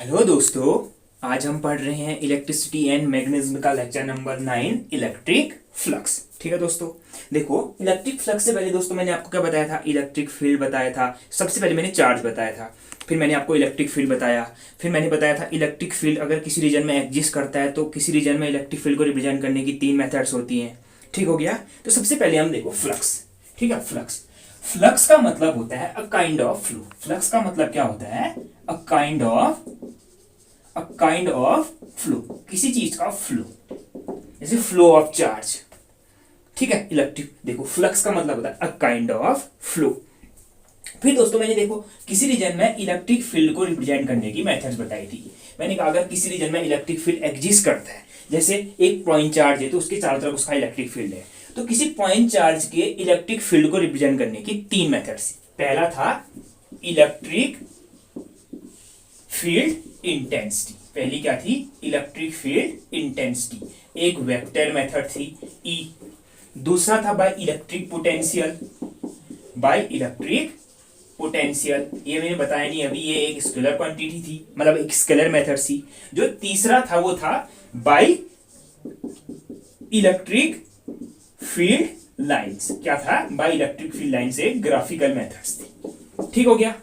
Hello दोस्तों। आज हम पढ़ रहे हैं इलेक्ट्रिसिटी एंड मैग्नेटिज्म का लेक्चर नंबर 9 इलेक्ट्रिक फ्लक्स। ठीक है दोस्तों, देखो इलेक्ट्रिक फ्लक्स से पहले दोस्तों मैंने आपको क्या बताया था, इलेक्ट्रिक फील्ड बताया था। सबसे पहले मैंने चार्ज बताया था, फिर मैंने आपको इलेक्ट्रिक फील्ड बताया, फिर मैंने बताया था इलेक्ट्रिक फील्ड अगर किसी रीजन में एग्जिस्ट करता है तो किसी रीजन में इलेक्ट्रिक फील्ड को रिप्रेजेंट करने की 3 मेथड्स होती हैं। ठीक हो गया। तो सबसे पहले हम देखो फ्लक्स। ठीक है, फ्लक्स फ्लक्स का मतलब होता है a kind of flow. Flux का मतलब क्या होता है, अ काइंड ऑफ फ्लो, किसी चीज का फ्लो, जैसे फ्लो ऑफ चार्ज। ठीक है, इलेक्ट्रिक देखो फ्लक्स का मतलब होता है अ काइंड ऑफ फ्लो। फिर दोस्तों मैंने देखो किसी रीजन में इलेक्ट्रिक फील्ड को रिप्रेजेंट करने की मेथड्स बताई थी। मैंने कहा अगर किसी रीजन में इलेक्ट्रिक फील्ड एग्जिस्ट करता है, जैसे एक पॉइंट चार्ज है तो उसके चारों तरफ उसका इलेक्ट्रिक फील्ड है, तो किसी पॉइंट चार्ज के इलेक्ट्रिक फील्ड को रिप्रेजेंट करने की 3 मेथड्स। पहला था इलेक्ट्रिक फील्ड इंटेंसिटी। पहली क्या थी, इलेक्ट्रिक फील्ड इंटेंसिटी, एक वेक्टर मेथड थी ई। दूसरा था by electric potential, by electric potential, ये मैंने बताया नहीं अभी, ये एक स्केलर क्वांटिटी थी, मतलब एक स्केलर मेथड थी। जो तीसरा था वो था बाय इलेक्ट्रिक फील्ड लाइंस। क्या था, बाय इलेक्ट्रिक फील्ड लाइंस, एक ग्राफिकल मेथड्स थी। ठीक हो गया।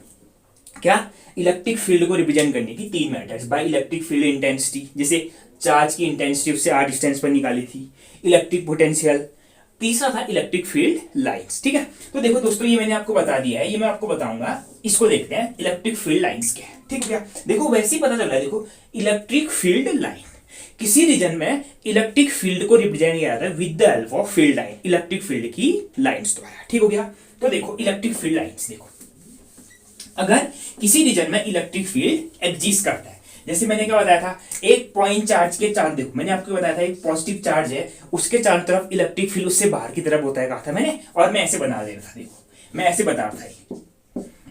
क्या, इलेक्ट्रिक फील्ड को रिप्रेजेंट करने की 3 methods. By electric field intensity, जैसे चार्ज की इंटेंसिटी उससे r डिस्टेंस पर निकाली थी। इलेक्ट्रिक पोटेंशियल, तीसरा था इलेक्ट्रिक फील्ड लाइंस। ठीक है, तो देखो दोस्तों ये मैंने आपको बता दिया है, ये मैं आपको बताऊंगा। इसको देखते हैं इलेक्ट्रिक फील्ड लाइंस क्या है। ठीक है, देखो वैसे ही पता चल रहा है। देखो इलेक्ट्रिक फील्ड लाइन, किसी रीजन में इलेक्ट्रिक फील्ड को रिप्रेजेंट किया जाता है with the help of field line, electric field की लाइंस द्वारा। ठीक हो गया। तो देखो इलेक्ट्रिक फील्ड लाइंस, देखो अगर किसी रीजन में इलेक्ट्रिक फील्ड एग्जिस्ट करता है, जैसे मैंने क्या बताया था, एक पॉइंट चार्ज के चार्ज, देखो मैंने आपको बताया था एक पॉजिटिव चार्ज है, उसके चारों तरफ इलेक्ट्रिक फील्ड उससे बाहर की तरफ होता है, कहा था मैंने। और मैं ऐसे बना दे रहा था, देखो मैं ऐसे बता रहा था,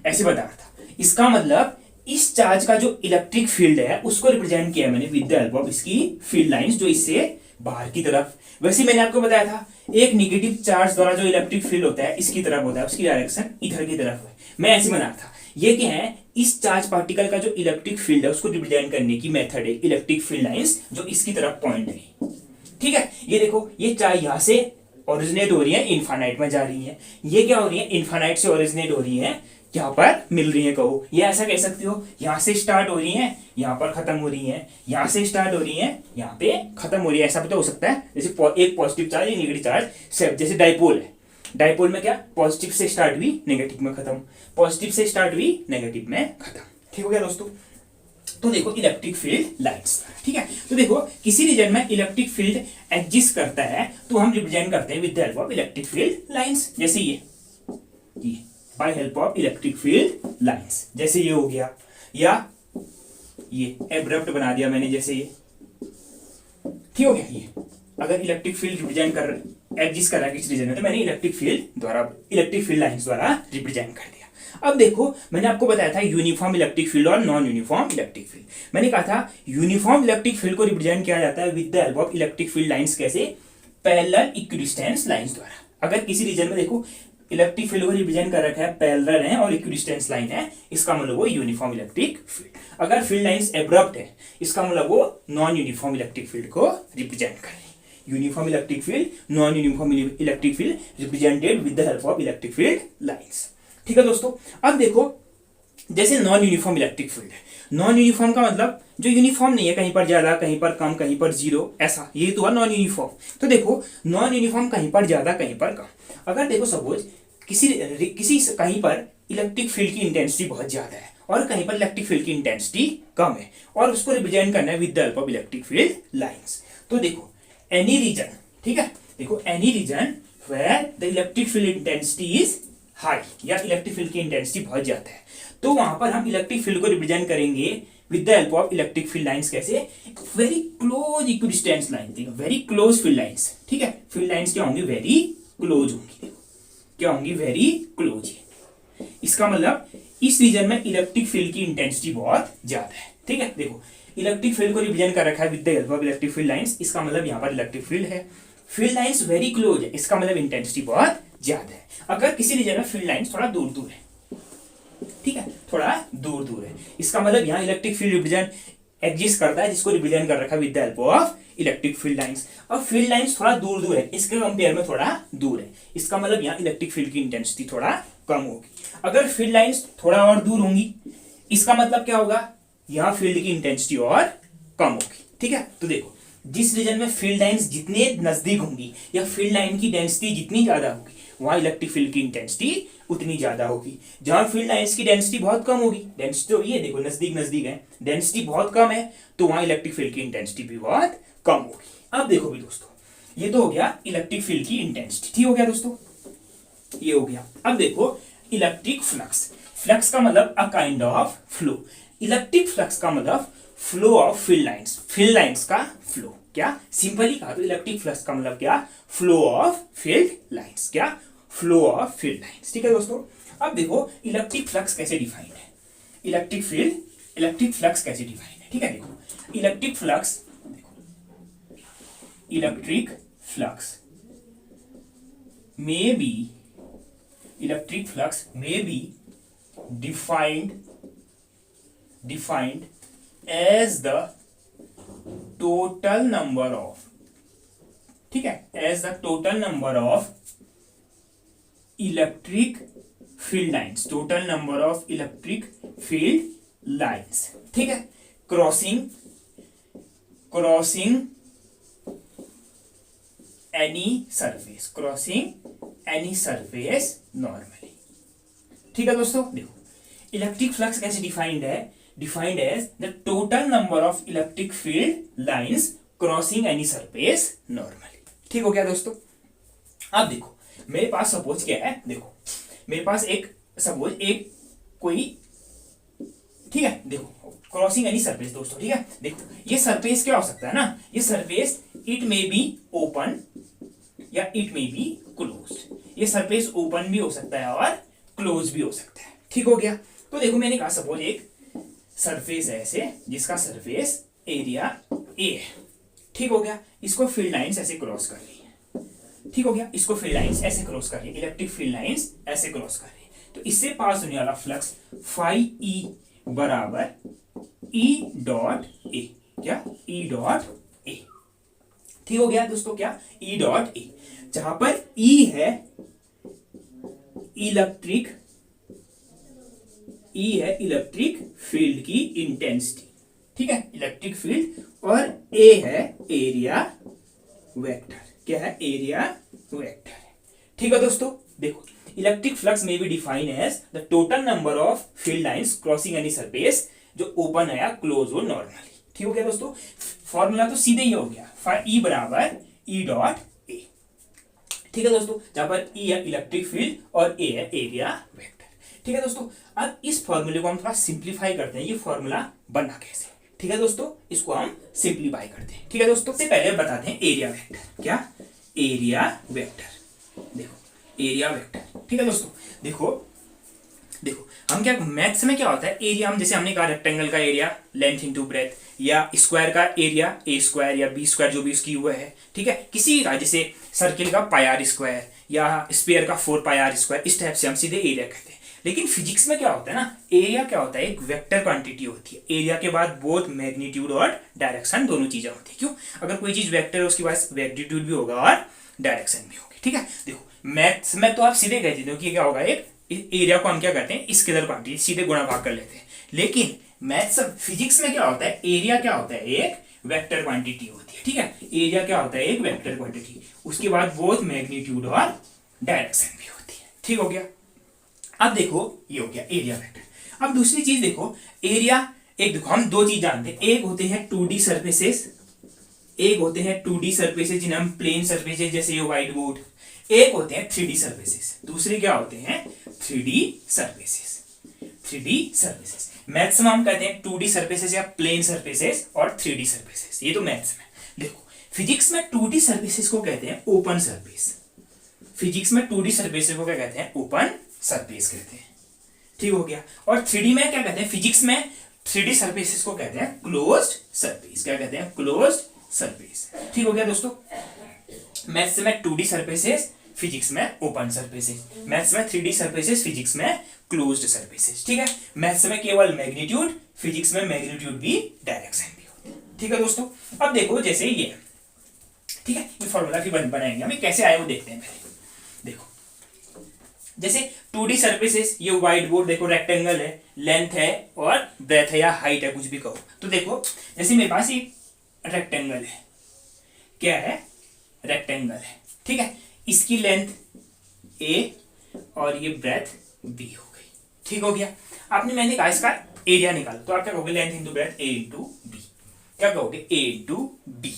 ऐसे बता रहा था। इसका मतलब इस चार्ज का जो इलेक्ट्रिक फील्ड है उसको रिप्रेजेंट किया मैंने विद द हेल्प ऑफ इसकी फील्ड लाइंस, जो इससे बाहर की तरफ। वैसे मैंने आपको बताया था एक निगेटिव चार्ज द्वारा जो इलेक्ट्रिक फील्ड होता है इसकी तरफ होता है, उसकी डायरेक्शन इधर की तरफ है। मैं ऐसे बना रहा था। ये क्या है, इस चार्ज पार्टिकल का जो इलेक्ट्रिक फील्ड है उसको रिप्रेजेंट करने की मेथड है इलेक्ट्रिक फील्ड लाइंस, जो इसकी तरफ पॉइंट है। ठीक है, ये देखो ये चार्ज यहां से ओरिजिनेट हो रही है, इन्फानाइट में जा रही है। ये क्या हो रही है, इन्फानाइट से ओरिजिनेट हो रही है, यहाँ पर मिल रही है। कहो ये ऐसा कह सकते हो, यहाँ से स्टार्ट हो रही है, यहाँ पर खत्म हो रही है, यहाँ से स्टार्ट हो रही है, यहाँ पे खत्म हो रही है। ऐसा भी तो हो सकता है, जैसे एक पॉजिटिव चार्ज, नेगेटिव चार्ज, जैसे डाइपोल है। डाइपोल में क्या, पॉजिटिव से स्टार्ट हुई, नेगेटिव में खत्म, पॉजिटिव से स्टार्ट हुई, नेगेटिव में खत्म। ठीक हो गया दोस्तों। तो देखो इलेक्ट्रिक फील्ड लाइंस। ठीक है, तो देखो किसी रीजन में इलेक्ट्रिक फील्ड एग्जिस्ट करता है तो हम रिप्रेजेंट करते हैं with the help of electric field lines, जैसे ये by help of electric field lines, जैसे ये हो गया, या ये एब्रप्ट बना दिया मैंने, जैसे ये। ठीक हो गया। ये अगर इलेक्ट्रिक फील्ड रिप्रेजेंट कर एग्जिस्ट कर रहा है किसी रीजन में तो मैंने इलेक्ट्रिक फील्ड लाइंस द्वारा रिप्रेजेंट कर दिया। अब देखो मैंने आपको बताया था यूनिफॉर्म इलेक्ट्रिक फील्ड और नॉन यूनिफॉर्म इलेक्ट्रिक फील्ड। मैंने कहा था यूनिफॉर्म इलेक्ट्रिक फील्ड को रिप्रेजेंट किया जाता है with the help of electric field lines, कैसे, पैरेलल इक्विडिस्टेंस लाइंस द्वारा। अगर किसी रीजन में देखो इलेक्ट्रिक फील्ड को रिप्रेजेंट कर रखा है, पैरेलल है और इक्विडिस्टेंस लाइन है, इसका मतलब वो यूनिफॉर्म इलेक्ट्रिक फील्ड। अगर फील्ड लाइंस एब्रप्ट है, इसका मतलब वो नॉन यूनिफॉर्म इलेक्ट्रिक फील्ड को रिप्रेजेंट कर रही है। Uniform electric field, non uniform electric field represented with the help of electric field lines. ठीक है दोस्तों। अब देखो जैसे नॉन यूनिफॉर्म इलेक्ट्रिक फील्ड है, नॉन यूनिफॉर्म का मतलब जो यूनिफॉर्म नहीं है, कहीं पर ज्यादा कहीं पर कम कहीं पर जीरो, ऐसा, ये तो है नॉन यूनिफॉर्म। तो देखो नॉन यूनिफॉर्म कहीं पर ज्यादा कहीं पर कम। अगर देखो सपोज किसी कहीं पर इलेक्ट्रिक फील्ड की इंटेंसिटी बहुत ज्यादा है और कहीं पर इलेक्ट्रिक फील्ड की इंटेंसिटी कम है, और उसको रिप्रेजेंट करना है with the help of electric field lines. तो देखो एनी रीजन, ठीक है, देखो any region where the electric field intensity is high, या इलेक्ट्रिक फील्ड की इंटेंसिटी बहुत ज्यादा है, तो वहां पर हम इलेक्ट्रिक फील्ड को रिप्रेजेंट करेंगे with the help of electric field lines, कैसे, very close equidistance line, very close field lines. ठीक है, फील्ड लाइंस क्या होंगी, वेरी क्लोज होंगी, क्या होंगी, वेरी क्लोज। इसका मतलब इस रीजन में इलेक्ट्रिक फील्ड की इंटेंसिटी बहुत ज्यादा है। ठीक है, देखो इलेक्ट्रिक फील्ड को रिप्रेजेंट कर रखा है with the help of electric field lines, इसका मतलब यहाँ पर इलेक्ट्रिक फील्ड है, फील्ड लाइंस वेरी क्लोज है, इसका मतलब इंटेंसिटी बहुत ज्यादा है। अगर किसी रीजन में फील्ड लाइंस थोड़ा दूर दूर है, ठीक है, थोड़ा दूर दूर है। इसका मतलब यहाँ इलेक्ट्रिक फील्ड रिप्रेजेंट एग्जिस्ट करता है, जिसको रिप्रेजेंट कर रखा है with the help of electric field lines. और फील्ड लाइंस थोड़ा दूर दूर है, इसके कंपेयर में थोड़ा दूर है, इसका मतलब यहाँ इलेक्ट्रिक फील्ड की इंटेंसिटी थोड़ा कम होगी। अगर फील्ड लाइंस थोड़ा और दूर होंगी, इसका मतलब क्या होगा, यहाँ फील्ड की इंटेंसिटी और कम होगी। ठीक है, तो देखो जिस रीजन में फील्ड लाइंस जितने नजदीक होंगी या फील्ड लाइन की डेंसिटी जितनी ज्यादा होगी, वहां इलेक्ट्रिक फील्ड की इंटेंसिटी उतनी ज्यादा होगी। जहां फील्ड लाइंस की डेंसिटी बहुत कम होगी, डेंसिटी तो ये देखो नजदीक नजदीक है, डेंसिटी बहुत कम है, तो वहां इलेक्ट्रिक फील्ड की इंटेंसिटी भी बहुत कम होगी। अब देखो भी दोस्तों, ये तो हो गया इलेक्ट्रिक फील्ड की इंटेंसिटी, ठीक हो गया दोस्तों, ये हो गया। अब देखो इलेक्ट्रिक फ्लक्स, फ्लक्स का मतलब a kind of flow, electric flux का मतलब flow of field lines, field lines का फ्लो। क्या सिंपली कहा तो इलेक्ट्रिक फ्लक्स का मतलब क्या, फ्लो ऑफ फील्ड लाइंस, क्या फ्लो ऑफ फील्ड लाइंस। ठीक है दोस्तों, अब देखो इलेक्ट्रिक फ्लक्स कैसे डिफाइंड है, इलेक्ट्रिक फील्ड, इलेक्ट्रिक फ्लक्स कैसे डिफाइंड है। ठीक है, देखो electric flux, electric flux may be, electric flux may be defined as the total number of, ठीक है, as the total number of electric field lines, total number of electric field lines, ठीक है, crossing any surface, crossing any surface normally। ठीक है दोस्तों, देखो electric flux कैसे defined है, defined as the total number of electric field lines crossing any surface normally. ठीक हो गया दोस्तों। अब देखो मेरे पास सपोज क्या है, देखो मेरे पास एक सपोज एक कोई, ठीक है, देखो क्रॉसिंग एनी सरफेस दोस्तों, ठीक है, देखो ये सरफेस क्या हो सकता है ना, ये surface it may be open या इट मे बी क्लोज्ड, ये सरफेस ओपन भी हो सकता है और क्लोज भी हो सकता है। ठीक हो गया, तो देखो मैंने कहा सपोज एक सरफेस है ऐसे, जिसका सरफेस एरिया ए है। ठीक हो गया, इसको फील्ड लाइंस ऐसे क्रॉस कर रही है। ठीक हो गया, इसको फील्ड लाइंस ऐसे क्रॉस कर रही है, इलेक्ट्रिक फील्ड लाइंस ऐसे क्रॉस कर रही है, तो इससे पास होने वाला फ्लक्स फाई ई बराबर ई डॉट ए, क्या ई डॉट ए। ठीक हो गया दोस्तों, क्या ई डॉट ए, जहां पर ई है इलेक्ट्रिक, ई है इलेक्ट्रिक फील्ड की इंटेंसिटी, ठीक है, इलेक्ट्रिक फील्ड, और ए है एरिया वेक्टर, क्या है एरिया वेक्टर। ठीक है दोस्तों, देखो इलेक्ट्रिक फ्लक्स में be define as the total number of field lines crossing any surface जो ओपन है या क्लोज हो नॉर्मली। ठीक हो गया दोस्तों, फॉर्मूला तो सीधे ही हो गया, ई बराबर ई डॉट ए। ठीक है दोस्तों, जहां पर ई है इलेक्ट्रिक फील्ड और ए है एरिया वेक्टर। ठीक है दोस्तों, अब इस फॉर्मूले को हम थोड़ा सिंप्लीफाई करते हैं, ये फॉर्मूला बना कैसे। ठीक है दोस्तों, इसको हम सिंप्लीफाई करते हैं। ठीक है दोस्तों, सबसे पहले बताते हैं एरिया वेक्टर, क्या एरिया वेक्टर, देखो एरिया वेक्टर। ठीक है दोस्तों, देखो हम क्या मैथ्स में क्या होता है, एरिया हम जैसे हमने कहा रेक्टेंगल का एरिया लेंथ इनटू ब्रेथ, या स्क्वायर का एरिया ए स्क्वायर या बी स्क्वायर जो भी उसकी हुआ है, ठीक है, किसी का जैसे सर्किल का पाई आर स्क्वायर या स्फीयर का 4 पाई आर स्क्वायर, इस टाइप से हम सीधे एरिया कहते हैं। लेकिन फिजिक्स में क्या होता है ना, एरिया क्या होता है, एक वेक्टर क्वांटिटी होती है, एरिया के बाद बोथ मैग्नीट्यूड और डायरेक्शन दोनों चीजें होती है। क्यों, अगर कोई चीज वेक्टर है उसके पास मैग्नीट्यूड भी होगा और डायरेक्शन भी होगी। ठीक है, देखो मैथ्स में तो आप सीधे कह देते हो कि क्या होगा, एक एरिया को हम क्या करते हैं स्केलर क्वांटिटी, सीधे गुणा भाग कर लेते हैं। लेकिन मैथ्स फिजिक्स में क्या होता है, एरिया क्या होता है, एक वेक्टर क्वांटिटी होती है। ठीक है, एरिया क्या होता है, एक वेक्टर क्वांटिटी, उसके बाद बोथ मैग्नीट्यूड और डायरेक्शन भी होती है। ठीक हो गया, अब देखो ये हो गया एरिया वेक्टर। अब दूसरी चीज देखो, एरिया एक देखो हम दो चीज जानते हैं, एक होते हैं 2D सर्फेसेस, एक होते हैं 2D सर्फेसेस जिन्हें हम प्लेन सर्फेसेस जैसे ये व्हाइट बोर्ड, एक होते हैं 3D सर्फेसेस, दूसरे क्या होते हैं 3D surfaces. 3D surfaces maths में हम कहते हैं 2D सर्फेसेस या प्लेन सर्फेसेस और 3D सर्फेसेस, ये तो मैथ्स में। देखो फिजिक्स में 2D सर्फेसेस को कहते हैं ओपन सर्फेस, फिजिक्स में 2D सर्फेसेस को क्या कहते हैं, ओपन सरफेस कहते हैं। ठीक हो गया, और 3D में क्या कहते हैं, फिजिक्स में 3D सरफेसेस को कहते हैं क्लोज्ड सरफेस, क्या कहते हैं क्लोज्ड सरफेस। ठीक हो गया दोस्तों, मैथ्स में 2D सरफेसेस, फिजिक्स में ओपन सरफेसेस, मैथ्स में 3D सरफेसेस, फिजिक्स में क्लोज्ड सरफेसेस। ठीक है, मैथ्स में केवल मैग्नीट्यूड, फिजिक्स में मैग्नीट्यूड भी डायरेक्शन भी होती है। ठीक है दोस्तों, अब देखो जैसे ये, ठीक है, ये फॉर्मूला फिर बनाएंगे हमें, कैसे आए वो देखते हैं पहले। देखो जैसे 2D सरफेसेस, ये व्हाइट बोर्ड देखो रेक्टेंगल है, लेंथ है और ब्रेथ है या हाइट है, कुछ भी कहो। तो देखो जैसे मेरे पास एक रेक्टेंगल है, क्या है, रेक्टेंगल है, ठीक है, इसकी लेंथ a और ये ब्रेथ b हो गई। ठीक हो गया, आपने मैंने कहा इसका एरिया निकालो, तो आप क्या कहोगे, length into breadth a into B, क्या कहोगे, a इंटू बी।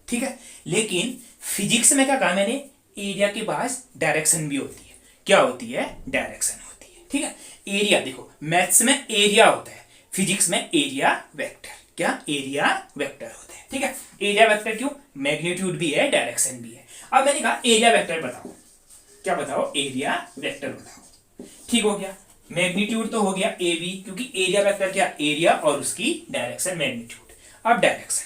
ठीक है, लेकिन फिजिक्स में क्या कहा मैंने, एरिया के पास डायरेक्शन भी होती है। क्या होती है, डायरेक्शन होती है। ठीक है, एरिया देखो, मैथ्स में एरिया होता है, फिजिक्स में एरिया वेक्टर, क्या, एरिया वेक्टर होता है। ठीक है, एरिया वेक्टर क्यों, मैग्नीट्यूड भी है, डायरेक्शन भी है। अब मैंने कहा एरिया वेक्टर बताओ, क्या बताओ, एरिया वेक्टर बताओ। ठीक हो गया, मैग्नीट्यूड तो हो गया ए बी, क्योंकि एरिया वेक्टर क्या, एरिया और उसकी डायरेक्शन मैग्नीट्यूड। अब डायरेक्शन,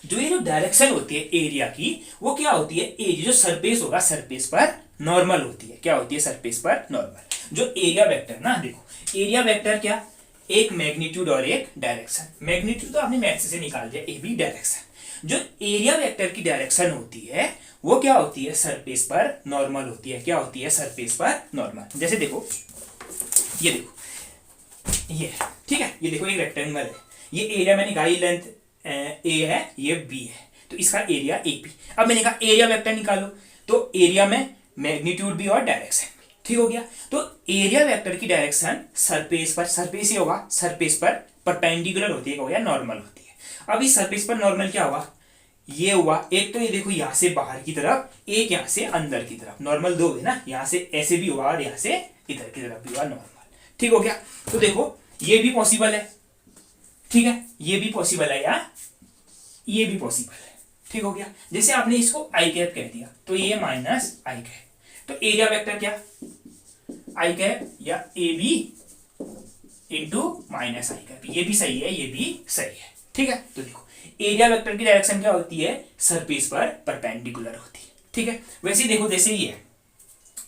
जो ये जो डायरेक्शन होती है एरिया की, वो क्या होती है, एरिया जो सरफेस होगा, सरफेस पर नॉर्मल होती है। क्या होती है, सरफेस पर नॉर्मल। जो एरिया वेक्टर ना, देखो एरिया वेक्टर क्या, एक मैग्नीट्यूड और एक डायरेक्शन। मैग्नीट्यूड तो आपने मैथ्स से निकाल दिया, ए बी डायरेक्शन। जो एरिया वेक्टर की डायरेक्शन होती है वो क्या होती है, सरफेस पर नॉर्मल होती है। क्या होती है, सरफेस पर नॉर्मल। जैसे देखो, ये देखो, ये ठीक है, ये देखो एक रेक्टेंगल है, ये एरिया मैंने कहा, ये लेंथ ए है, ये बी है, तो इसका एरिया ए बी। अब मैंने कहा एरिया वेक्टर निकालो, तो एरिया में मैग्नीट्यूड भी और डायरेक्शन भी। ठीक हो गया, तो एरिया वेक्टर की डायरेक्शन सरफेस पर, सरफेस ही होगा, सरफेस पर परपेंडिकुलर होती है, हो गया नॉर्मल होती है। अब इस सरफेस पर नॉर्मल क्या हुआ, ये हुआ एक, तो ये देखो यहां से बाहर की तरफ, एक यहां से अंदर की तरफ, नॉर्मल दो है ना, यहां से ऐसे भी हुआ और यहां से इधर की तरफ भी हुआ नॉर्मल। ठीक हो गया, तो देखो ये भी पॉसिबल है, ठीक है, ये भी पॉसिबल है, या ये भी पॉसिबल है। ठीक हो गया, जैसे आपने इसको आई कैप कह दिया, तो ये माइनस आई कैप, तो एरिया वेक्टर क्या, आई कैप या A B into minus I cap, ये भी सही है, ये भी सही है। ठीक है, तो देखो एरिया वेक्टर की डायरेक्शन क्या होती है, सरफेस पर परपेंडिकुलर होती है। ठीक है, वैसे ही देखो, जैसे ये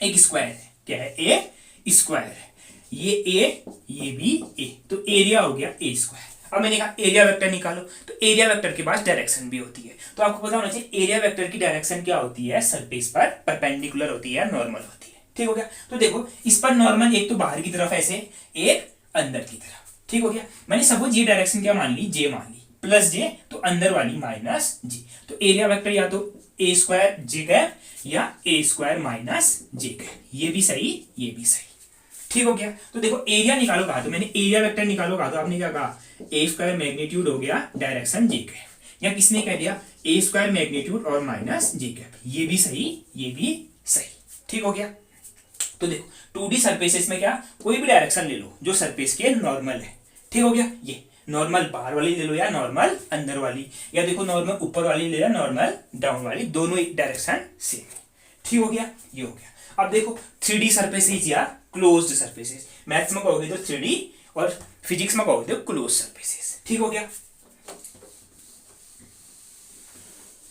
एक स्क्वायर है, क्या है, ए स्क्वायर है, ये ए, ये भी ए, तो एरिया हो गया ए स्क्वायर। अब मैंने कहा एरिया वेक्टर निकालो, तो एरिया वेक्टर के पास डायरेक्शन भी होती है, तो आपको पता होना चाहिए एरिया वेक्टर की डायरेक्शन क्या होती है, सरफेस पर परपेंडिकुलर होती है, नॉर्मल होती है। ठीक हो गया, तो देखो इस पर नॉर्मल, एक तो बाहर की तरफ ऐसे, एक अंदर की तरफ। ठीक हो गया, मैंने सपोज ये डायरेक्शन क्या मान ली, जे मान ली, प्लस जे, तो अंदर वाली माइनस जे, तो एरिया वेक्टर या तो ए स्क्वायर जे कैप या ए स्क्वायर माइनस जे कैप, ये भी सही, ये भी सही। ठीक हो गया, तो देखो एरिया निकालो कहा, तो मैंने एरिया वेक्टर निकालो कहा, तो आपने क्या कहा, ए स्क्वायर मैग्नीट्यूड हो गया डायरेक्शन जे कैप, या किसने कह दिया ए स्क्वायर मैग्नीट्यूड और माइनस जे कैप, ये भी सही, ये भी सही। ठीक हो गया, तो देखो 2D सरफेसेस में क्या, कोई भी डायरेक्शन ले लो जो सरफेस के नॉर्मल है। ठीक हो गया, ये नॉर्मल बाहर वाली ले लो या नॉर्मल अंदर वाली, या देखो नॉर्मल ऊपर वाली ले लो, नॉर्मल डाउन वाली, दोनों एक डायरेक्शन सेम है। ठीक हो गया, ये हो गया। अब देखो 3D सरफेसेस या क्लोज्ड सरफेसेस, मैथ्स में कहोगे तो 3D और फिजिक्स में कहोगे तो क्लोज्ड सरफेसेस। ठीक हो गया,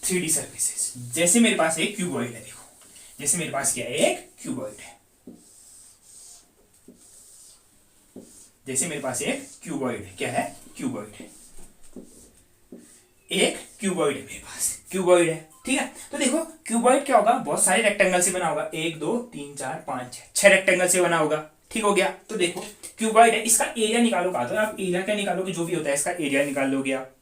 3D सरफेसेस, जैसे मेरे पास एक क्यूबॉइड है, देखो जैसे मेरे पास क्या है, एक क्यूबॉइड है, जैसे मेरे पास एक क्यूबॉइड है, क्या है, क्यूबॉइड है, एक क्यूबॉइड है मेरे पास, क्यूबॉइड है। ठीक है, तो देखो क्यूबॉइड क्या होगा, बहुत सारे रेक्टेंगल से बना होगा, 1 2 3 4 5 6 रेक्टेंगल से बना होगा। ठीक हो गया, तो देखो क्यूबॉइड है, इसका एरिया निकालो कहा, तो आप एरिया क्या निकालोगे, जो भी होता है इसका एरिया निकाल लोगे आप।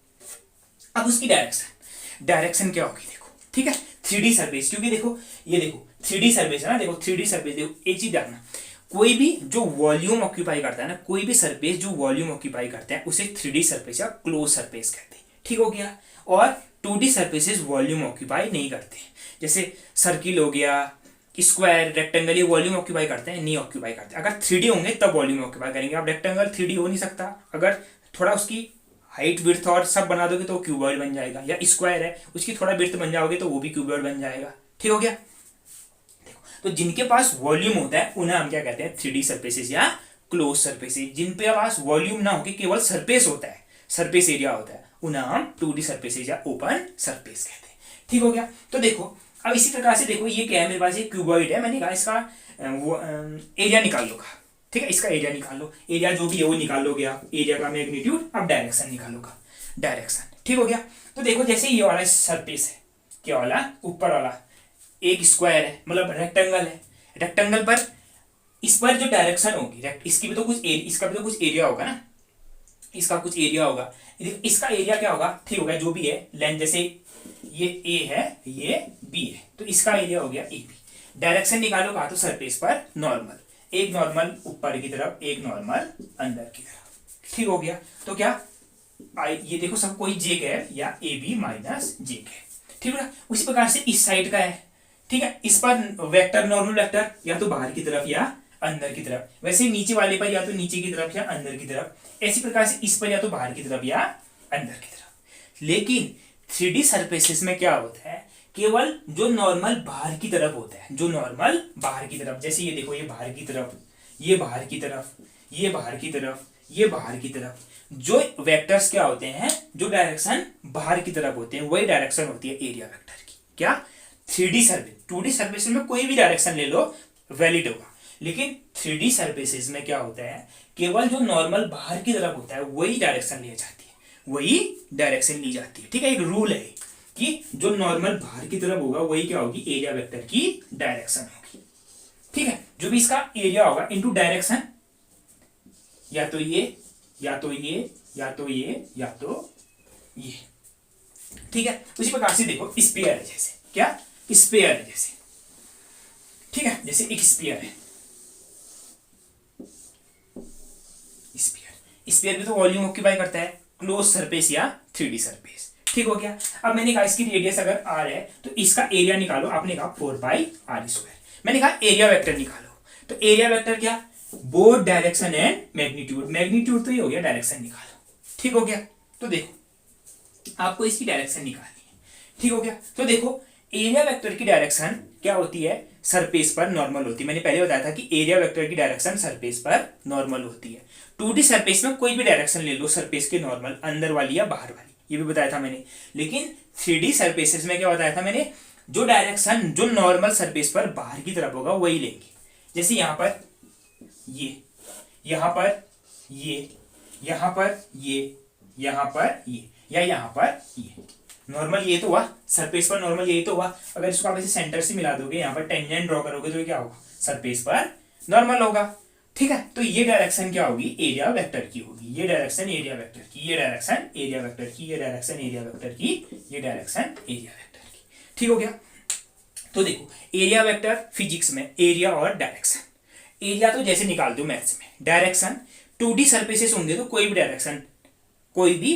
अब उसकी डायरेक्शन, डायरेक्शन क्या होगी देखो, ठीक है, 3D सरफेस, क्योंकि देखो ये देखो 3D सरफेस है ना, देखो 3D सरफेस, देखो एक चीज देखना, कोई भी जो वॉल्यूम ऑक्यूपाई करता है ना, कोई भी सरफेस जो वॉल्यूम ऑक्यूपाई करता है उसे 3D सरफेस या क्लोज सरफेस कहते हैं। ठीक हो गया, और 2D सरफेसेस वॉल्यूम ऑक्यूपाई नहीं करते, जैसे सर्किल हो गया, स्क्वायर, रेक्टेंगल, ये वॉल्यूम ऑक्यूपाई करते हैं, नहीं ऑक्यूपाई करते। अगर 3D होंगे तब वॉल्यूम ऑक्यूपाई करेंगे, अब रेक्टेंगल 3D हो नहीं सकता, अगर थोड़ा उसकी हाइट विड्थ और सब बना दोगे तो क्यूबॉइड बन जाएगा, या स्क्वायर है उसकी थोड़ा विड्थ बन जाओगे तो वो भी क्यूबॉइड बन जाएगा। ठीक हो गया, तो जिनके पास वॉल्यूम होता है उन्हें हम क्या कहते हैं, 3D सरफेसेस या क्लोज सरफेसेस। जिन पे पास वॉल्यूम ना होके केवल सरफेस होता है, सरफेस एरिया होता है, उन्हें हम 2D सरफेसेस या ओपन सरफेस कहते हैं। ठीक हो गया, तो देखो अब इसी प्रकार से देखो ये क्या है, मेरे पास ये क्यूबॉइड है, मैंने कहा इसका वो एरिया निकाल लो का, ठीक है, इसका एरिया निकाल लो, एरिया जो भी है वो निकाल लोगे आप, एरिया का मैग्नीट्यूड, अब डायरेक्शन निकालोगा, डायरेक्शन, ठीक हो गया। तो देखो जैसे ये वाला सरफेस है, क्या वाला, ऊपर वाला एक स्क्वायर है, मतलब रेक्टेंगल है, रेक्टेंगल पर इस पर जो डायरेक्शन होगी, इसकी भी तो कुछ इसका भी तो कुछ एरिया होगा ना, इसका कुछ एरिया होगा, इसका एरिया क्या होगा, ठीक होगा, जो भी है लेंथ, जैसे ये ए है, ये बी है, तो इसका एरिया हो गया ए बी। डायरेक्शन निकालो कहा, तो सरफेस पर नॉर्मल, एक नॉर्मल ऊपर की तरफ, एक नॉर्मल अंदर की तरफ, ठीक हो गया। तो क्या ये देखो सब कोई जे गैप या A B minus J cap, ठीक है। उसी प्रकार से इस साइड का है, ठीक है, इस पर वेक्टर, नॉर्मल वेक्टर या तो बाहर की तरफ या अंदर की तरफ, वैसे नीचे वाले पर या तो नीचे की तरफ या अंदर की तरफ, इसी प्रकार से इस पर या तो बाहर की तरफ या अंदर की तरफ। लेकिन 3D सरफेसेस में क्या होता है, केवल जो नॉर्मल बाहर की तरफ होता है, जो नॉर्मल बाहर की तरफ, जैसे ये देखो ये बाहर की तरफ, ये बाहर की तरफ, ये बाहर की तरफ, ये बाहर की तरफ, जो वेक्टर्स क्या होते हैं, जो डायरेक्शन बाहर की तरफ होते हैं, वही डायरेक्शन होती है एरिया वेक्टर की। क्या 3D सर्फेस, 2D सर्फेस में कोई भी डायरेक्शन ले लो वैलिड होगा, लेकिन 3D सर्फेसेस में क्या होता है, केवल जो नॉर्मल बाहर की तरफ होता है वही डायरेक्शन ली जाती है, वही डायरेक्शन ली जाती है, ठीक है। एक रूल है कि जो नॉर्मल बाहर की तरफ होगा वही क्या होगी, एरिया वेक्टर की डायरेक्शन होगी, ठीक है। जो भी इसका एरिया होगा इनटू डायरेक्शन, या तो ये, या तो ये, या तो ये, या तो ये, ठीक है। उसी प्रकार से देखो स्फीयर है, जैसे क्या, स्फीयर है जैसे, ठीक है, जैसे एक स्फीयर है, स्फीयर, स्फीयर भी तो वॉल्यूम ऑक्यूपाई करता है, क्लोज सरफेस या 3D सरफेस, ठीक हो गया। अब मैंने कहा इसकी रेडियस अगर r है तो इसका एरिया निकालो, आपने कहा 4πr², मैंने कहा एरिया वेक्टर निकालो, तो एरिया वेक्टर क्या, both direction and magnitude, magnitude तो ये हो गया, डायरेक्शन निकालो, ठीक हो गया। तो देखो आपको इसकी डायरेक्शन निकालनी है, ठीक हो गया। तो देखो एरिया वेक्टर की डायरेक्शन क्या होती है, सरफेस पर नॉर्मल होती है, मैंने पहले बताया था कि एरिया वेक्टर की डायरेक्शन सरफेस पर नॉर्मल होती है। 2D सरफेस में कोई भी डायरेक्शन ले लो सरफेस के नॉर्मल, अंदर वाली या बाहर वाली, ये भी बताया था मैंने। लेकिन 3D सरफेसेस में क्या बताया था मैंने, जो डायरेक्शन जो नॉर्मल सरफेस पर बाहर की तरफ होगा वही लेंगे, जैसे यहां पर ये, यहां पर ये, यहां पर ये, यहां पर ये, या यहां पर ये, नॉर्मल ये तो हुआ सरफेस पर, नॉर्मल यही तो हुआ। अगर इसको आप ऐसे सेंटर से मिला दोगे, यहाँ पर टेंजेंट ड्रॉ करोगे तो ये क्या होगा, सरफेस पर नॉर्मल होगा, ठीक है। तो ये डायरेक्शन क्या होगी, एरिया वेक्टर की होगी, ये डायरेक्शन एरिया वेक्टर की, ये डायरेक्शन एरिया वेक्टर की, ये डायरेक्शन एरिया वेक्टर की, ये डायरेक्शन एरिया वेक्टर की, ठीक हो गया। तो देखो एरिया वेक्टर फिजिक्स में एरिया और डायरेक्शन, एरिया तो जैसे निकाल दो मैथ्स में, डायरेक्शन 2D सरफेसेस होंगे तो कोई भी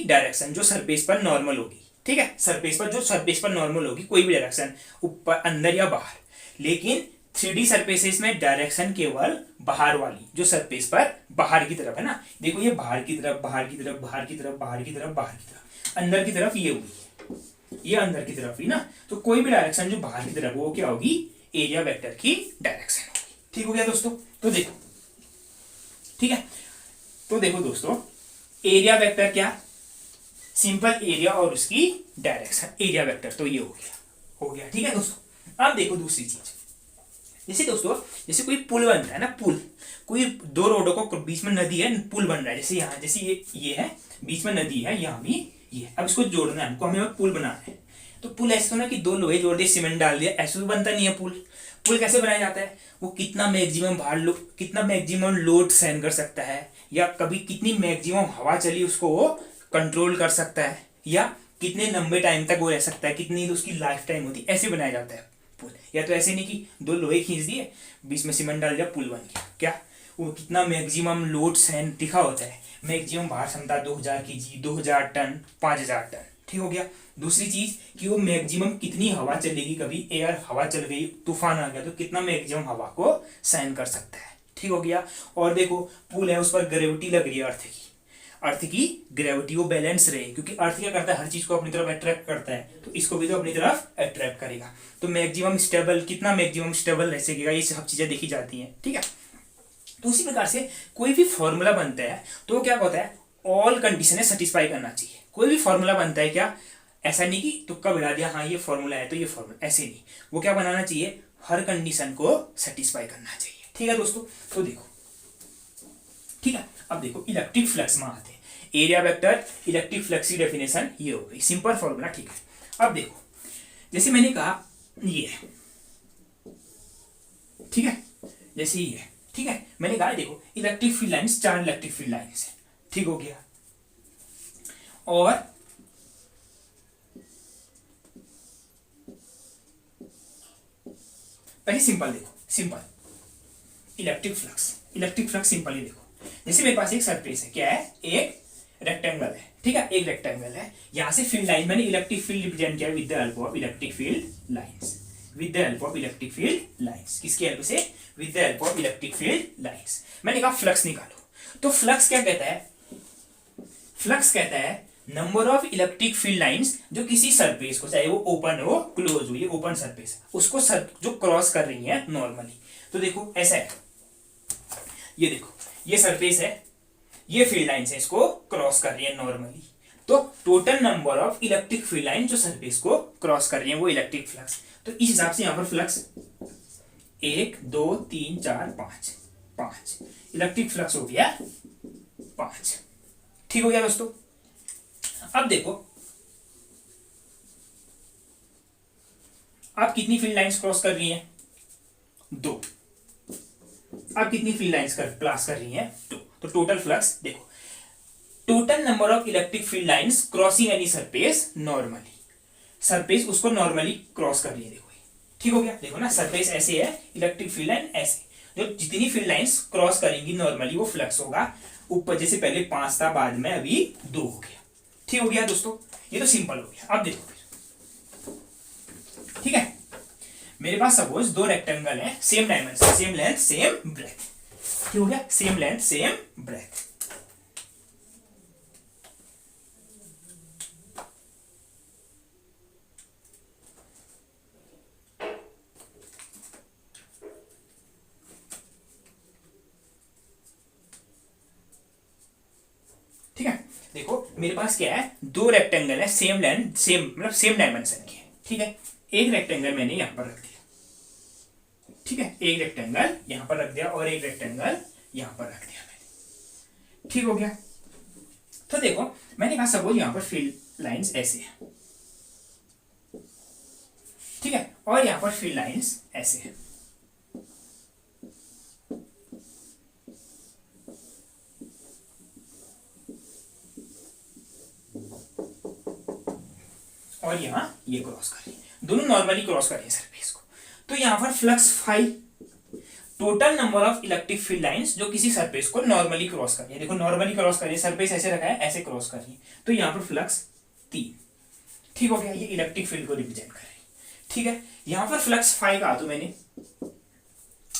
डायरेक्शन जो सरफेस पर नॉर्मल होगी, ठीक है, सरफेस पर जो सरफेस पर नॉर्मल होगी, कोई भी डायरेक्शन ऊपर, अंदर या बाहर। लेकिन 3D सरफेसेस में डायरेक्शन केवल बाहर वाली, जो सरफेस पर बाहर की तरफ है ना, देखो ये बाहर की तरफ, बाहर की तरफ, बाहर की तरफ, बाहर की तरफ, बाहर की तरफ, अंदर की तरफ ये हुई, ये अंदर की तरफ हुई ना, तो कोई भी डायरेक्शन जो बाहर की तरफ वो क्या होगी, एरिया वेक्टर की डायरेक्शन होगी, ठीक हो गया दोस्तों। तो देखो, ठीक है, तो देखो दोस्तों एरिया वेक्टर क्या, सिंपल एरिया और उसकी डायरेक्शन, एरिया वेक्टर तो ये हो गया, ठीक है दोस्तों। अब देखो दूसरी चीज, जैसे दोस्तों जैसे कोई पुल बन रहा है ना, पुल, कोई दो रोडों को बीच में नदी है, पुल बन रहा है, जैसे यहाँ, जैसे ये है, बीच में नदी है, यहाँ भी ये, अब इसको जोड़ना है हमको, हमें पुल बनाना है। तो पुल ऐसे तो ना कि दो लोहे जोड़ दिए, सीमेंट डाल दिया, ऐसे तो बनता नहीं है पुल। पुल कैसे बनाया जाता है, वो कितना मैक्सिमम भार लो, कितना मैक्सिमम लोड सहन कर सकता है, या कभी कितनी मैक्सिमम हवा चली उसको वो कंट्रोल कर सकता है, या कितने लंबे टाइम तक वो रह सकता है, कितनी उसकी लाइफ टाइम होती है, ऐसे बनाया जाता है पुल। या तो ऐसे नहीं कि दो लोहे खींच दिए, बीच में सीमेंट डाल दिया, पुल बन गया, क्या वो कितना मैक्सिमम लोड सहन दिखा होता है, मैक्सिमम भार क्षमता 2000 kg, 2000 टन, 5000 टन, ठीक हो गया। दूसरी चीज कि वो मैक्सिमम कितनी हवा चलेगी, कभी एयर हवा चल गई, तूफान आ गया तो कितना मैक्सिमम हवा को सहन कर सकता है, ठीक हो गया। और देखो पुल है, उस पर ग्रेविटी लग रही है, अर्थ की ग्रेविटी वो बैलेंस रहे, क्योंकि अर्थ क्या करता है, हर चीज को अपनी तरफ अट्रैक्ट करता है, तो इसको भी तो अपनी तरफ अट्रैक्ट करेगा। तो मैक्सिमम स्टेबल, कितना मैक्सिमम स्टेबल रह सकेगा, ये सब चीजें देखी जाती हैं, ठीक है। तो उसी प्रकार से कोई भी फॉर्मूला बनता है तो क्या होता है, ऑल कंडीशन सेटिस्फाई करना चाहिए। कोई भी फॉर्मूला बनता है क्या, ऐसा नहीं कि तुक्का बिठा दिया हाँ ये फॉर्मूला है तो ये फॉर्मूला, ऐसे नहीं। वो क्या बनाना चाहिए, हर कंडीशन को सेटिस्फाई करना चाहिए। ठीक है दोस्तों, तो देखो, ठीक है, अब देखो इलेक्ट्रिक फ्लक्स में आते हैं। एरिया वेक्टर इलेक्ट्रिक फ्लक्स की डेफिनेशन ये हो गई, सिंपल फॉर्मूला। ठीक है, अब देखो जैसे मैंने कहा ये है, ठीक है, जैसे ये है, ठीक है, मैंने कहा देखो electric field lines, 4 electric field lines है, ठीक हो गया। और पहले सिंपल देखो, सिंपल इलेक्ट्रिक फ्लक्स सिंपल ही देखो। जैसे मेरे पास एक सरफेस है, क्या है, एक रेक्टेंगल है, ठीक है, एक रेक्टेंगल है, यहां से फील्ड लाइन, मैंने इलेक्ट्रिक फील्ड रिप्रेजेंट किया with the help of electric field lines, with the help of electric field lines. किसकी हेल्प से, with the help of electric field lines. मैंने कहा फ्लक्स निकालो, तो फ्लक्स क्या कहता है, फ्लक्स कहता है number of electric field lines जो किसी सरफेस को, चाहे वो ओपन हो क्लोज हो, ये ओपन सरफेस है, उसको जो क्रॉस कर रही है नॉर्मली। तो देखो ऐसा है, ये देखो ये सरफेस है, ये फील्ड लाइंस है, इसको क्रॉस कर रही है नॉर्मली। तो total number of electric field line जो सरफेस को क्रॉस कर रही है वो इलेक्ट्रिक फ्लक्स। तो इस हिसाब से यहां पर फ्लक्स 1 2 3 4 5 इलेक्ट्रिक फ्लक्स हो गया 5। ठीक हो गया दोस्तों। अब देखो आप कितनी फील्ड लाइंस क्रॉस कर रही हैं, 2। आप कितनी फील्ड लाइंस क्लास कर रही हैं, 2। तो टोटल फ्लक्स देखो, total number of electric field lines crossing any surface normally, surface उसको नॉर्मली क्रॉस कर रही है, देखो। ठीक हो गया, देखो ना सरफेस ऐसे है, इलेक्ट्रिक फील्ड लाइन ऐसे, जो जितनी फील्ड लाइंस क्रॉस करेंगी नॉर्मली वो फ्लक्स होगा। ऊपर जैसे पहले 5 था, बाद में अभी 2 हो गया। ठीक हो गया दोस्तों, ये तो सिंपल हो गया। अब देखो फिर, ठीक है, मेरे पास सपोज 2 रेक्टेंगल है, same dimension, same length same breadth. ठीक हो गया, सेम लेंथ सेम ब्रेथ। ठीक है, देखो मेरे पास क्या है, 2 रेक्टेंगल है, सेम लेंथ सेम, मतलब सेम डायमेंशन के। ठीक है, एक रेक्टेंगल मैंने यहां पर रख दिया, ठीक है, एक रेक्टेंगल यहां पर रख दिया और एक रेक्टेंगल यहां पर रख दिया मैंने। ठीक हो गया। तो देखो मैंने कहा सपोज यहां पर फील्ड लाइंस ऐसे है, ठीक है, और यहां पर फील्ड लाइंस ऐसे है। और यहां ये क्रॉस कर रही है, दोनों नॉर्मली क्रॉस कर रही है सरफेस को। तो यहां पर flux 5, total number of electric field lines जो किसी सरफेस को नॉर्मली क्रॉस कर रही है, देखो नॉर्मली क्रॉस कर रही है, सरफेस ऐसे रखा है, ऐसे क्रॉस कर रही है, तो यहां पर फ्लक्स 3। ठीक हो गया, ये इलेक्ट्रिक फील्ड को रिप्रेजेंट कर रही है। ठीक है, यहां पर फ्लक्स 5 कहा तो मैंने,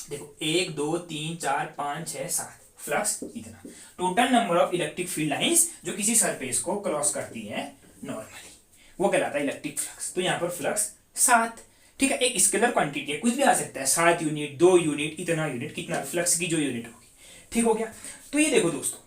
देखो 1 2 3 4 5 6 7 फ्लक्स इतना, total number of electric field lines जो किसी सरफेस को क्रॉस करती है नॉर्मली, वो कहलाता है इलेक्ट्रिक फ्लक्स। तो यहां पर फ्लक्स 7। ठीक है, एक स्केलर क्वांटिटी है, कुछ भी आ सकता है, 7 यूनिट 2 यूनिट, इतना यूनिट, कितना फ्लक्स की जो यूनिट होगी। ठीक हो गया। तो ये देखो दोस्तों,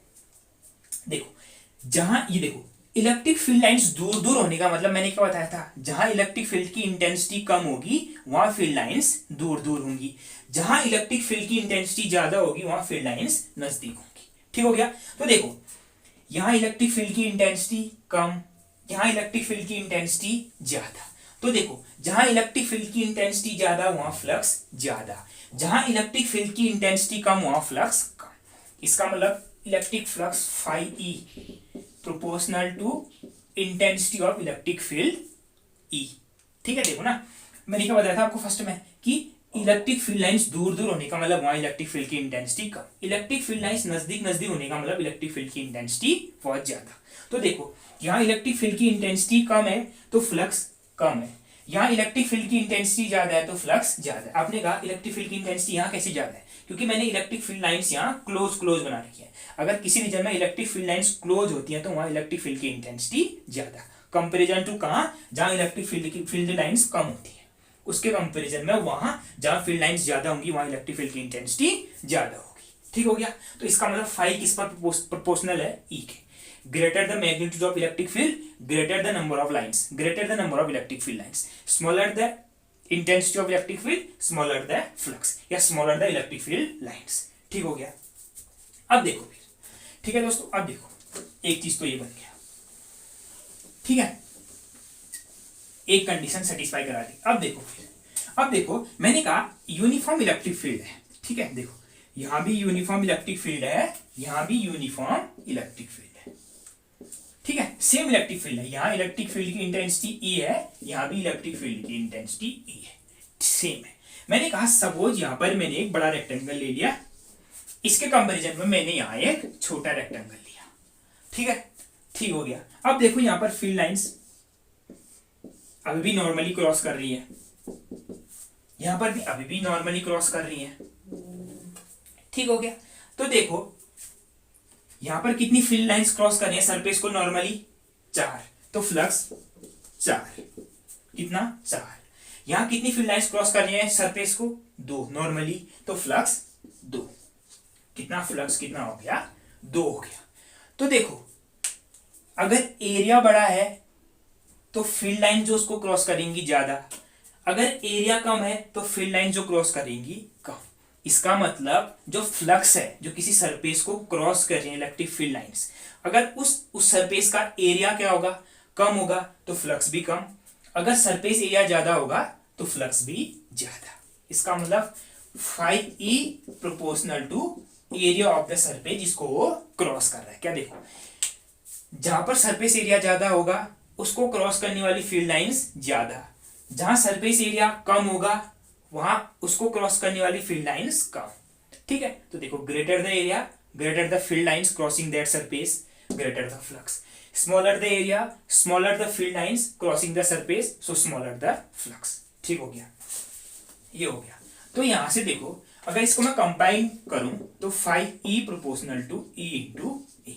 देखो जहां ये देखो इलेक्ट्रिक फील्ड लाइंस दूर दूर होने का मतलब मैंने क्या बताया था, जहां इलेक्ट्रिक फील्ड की इंटेंसिटी कम होगी वहां फील्ड लाइंस दूर दूर होंगी, जहां इलेक्ट्रिक फील्ड की इंटेंसिटी ज्यादा होगी वहां फील्ड लाइंस नजदीक होंगी। ठीक हो गया। तो देखो यहां इलेक्ट्रिक फील्ड की इंटेंसिटी कम, यहां इलेक्ट्रिक फील्ड की इंटेंसिटी ज्यादा। तो देखो जहां इलेक्ट्रिक फील्ड की इंटेंसिटी ज्यादा वहां फ्लक्स ज्यादा, जहां इलेक्ट्रिक फील्ड की इंटेंसिटी कम वहां फ्लक्स कम। इसका मतलब electric flux phi E proportional to intensity of electric field E. ठीक है, देखो ना मैंने क्या बताया था आपको फर्स्ट में कि इलेक्ट्रिक फील्ड लाइंस दूर दूर होने का मतलब वहां इलेक्ट्रिक फील्ड की इंटेंसिटी कम, इलेक्ट्रिक फील्ड लाइंस नजदीक नजदीक होने का मतलब इलेक्ट्रिक फील्ड की इंटेंसिटी बहुत ज्यादा। तो देखो यहाँ इलेक्ट्रिक फील्ड की इंटेंसिटी कम है तो फ्लक्स कम है, यहाँ इलेक्ट्रिक फील्ड की इंटेंसिटी ज्यादा है तो फ्लक्स ज्यादा है। आपने कहा इलेक्ट्रिक फील्ड की इंटेंसिटी यहाँ कैसे ज्यादा है, क्योंकि मैंने इलेक्ट्रिक फील्ड लाइंस यहाँ क्लोज क्लोज बना रखी है। अगर किसी रीजन में इलेक्ट्रिक फील्ड लाइंस क्लोज होती है तो वहां इलेक्ट्रिक फील्ड की इंटेंसिटी ज्यादा, कंपेरिजन टू कहां, जहां इलेक्ट्रिक फील्ड की फील्ड लाइंस कम होती है, उसके कंपेरिजन में वहां जहां फील्ड लाइंस ज्यादा होंगी वहां इलेक्ट्रिक फील्ड की इंटेंसिटी ज्यादा होगी। ठीक हो गया। तो इसका मतलब फाई किस पर प्रोपोर्शनल है, ई के। Greater the magnitude of electric field, greater the number of lines, greater the number of electric field lines, smaller the intensity of electric field, smaller the flux या smaller the electric field lines. ठीक हो गया। अब देखो फिर, ठीक है दोस्तों, अब देखो एक चीज तो ये बन गया, ठीक है, एक कंडीशन सेटिस्फाई करा दी। अब देखो फिर, अब देखो मैंने कहा यूनिफॉर्म इलेक्ट्रिक फील्ड है, ठीक है, देखो यहां भी यूनिफॉर्म इलेक्ट्रिक फील्ड है, यहां भी यूनिफॉर्म इलेक्ट्रिक फील्ड है, ठीक है, सेम इलेक्ट्रिक फील्ड है, यहां इलेक्ट्रिक फील्ड की इंटेंसिटी ई है, यहां भी इलेक्ट्रिक फील्ड की इंटेंसिटी ई है, सेम है। मैंने कहा सपोज यहां पर मैंने एक बड़ा रेक्टेंगल ले लिया, इसके कंपैरिजन में मैंने यहां एक छोटा रेक्टेंगल लिया, ठीक है, ठीक हो गया। अब देखो यहां पर फील्ड लाइंस अभी भी नॉर्मली क्रॉस कर रही है, यहां पर भी अभी भी नॉर्मली क्रॉस कर रही है, ठीक हो गया। तो देखो यहां पर कितनी फील्ड लाइंस क्रॉस कर रही है सरफेस को नॉर्मली, 4, तो फ्लक्स 4, कितना 4। यहां कितनी फील्ड लाइंस क्रॉस कर रही है सरफेस को, 2 नॉर्मली, तो फ्लक्स 2, कितना फ्लक्स कितना हो गया, 2 हो गया। तो देखो अगर एरिया बड़ा है तो फील्ड लाइन जो उसको क्रॉस करेंगी ज्यादा, अगर एरिया कम है तो फील्ड लाइन जो क्रॉस करेंगी कम। इसका मतलब जो फ्लक्स है जो किसी सरफेस को क्रॉस कर रही है इलेक्ट्रिक फील्ड लाइंस, अगर उस सरफेस का एरिया क्या होगा, कम होगा, तो फ्लक्स भी कम, अगर सरफेस एरिया ज्यादा होगा तो फ्लक्स भी ज्यादा। इसका मतलब 5E proportional to area of the surface जिसको वो क्रॉस कर रहा है। क्या देखो, जहां पर सरफेस एरिया ज्यादा होगा उसको क्रॉस करने वाली फील्ड लाइंस ज्यादा, जहां सरफेस एरिया कम होगा वहां उसको क्रॉस करने वाली फील्ड लाइंस कम, ठीक है। तो देखो greater the area, greater the field lines crossing that surface, greater the flux, smaller the area, smaller the field lines crossing the surface, so smaller the flux. ठीक हो गया, ये हो गया। तो यहां से देखो अगर इसको मैं कंबाइन करूं तो 5E proportional to E into A,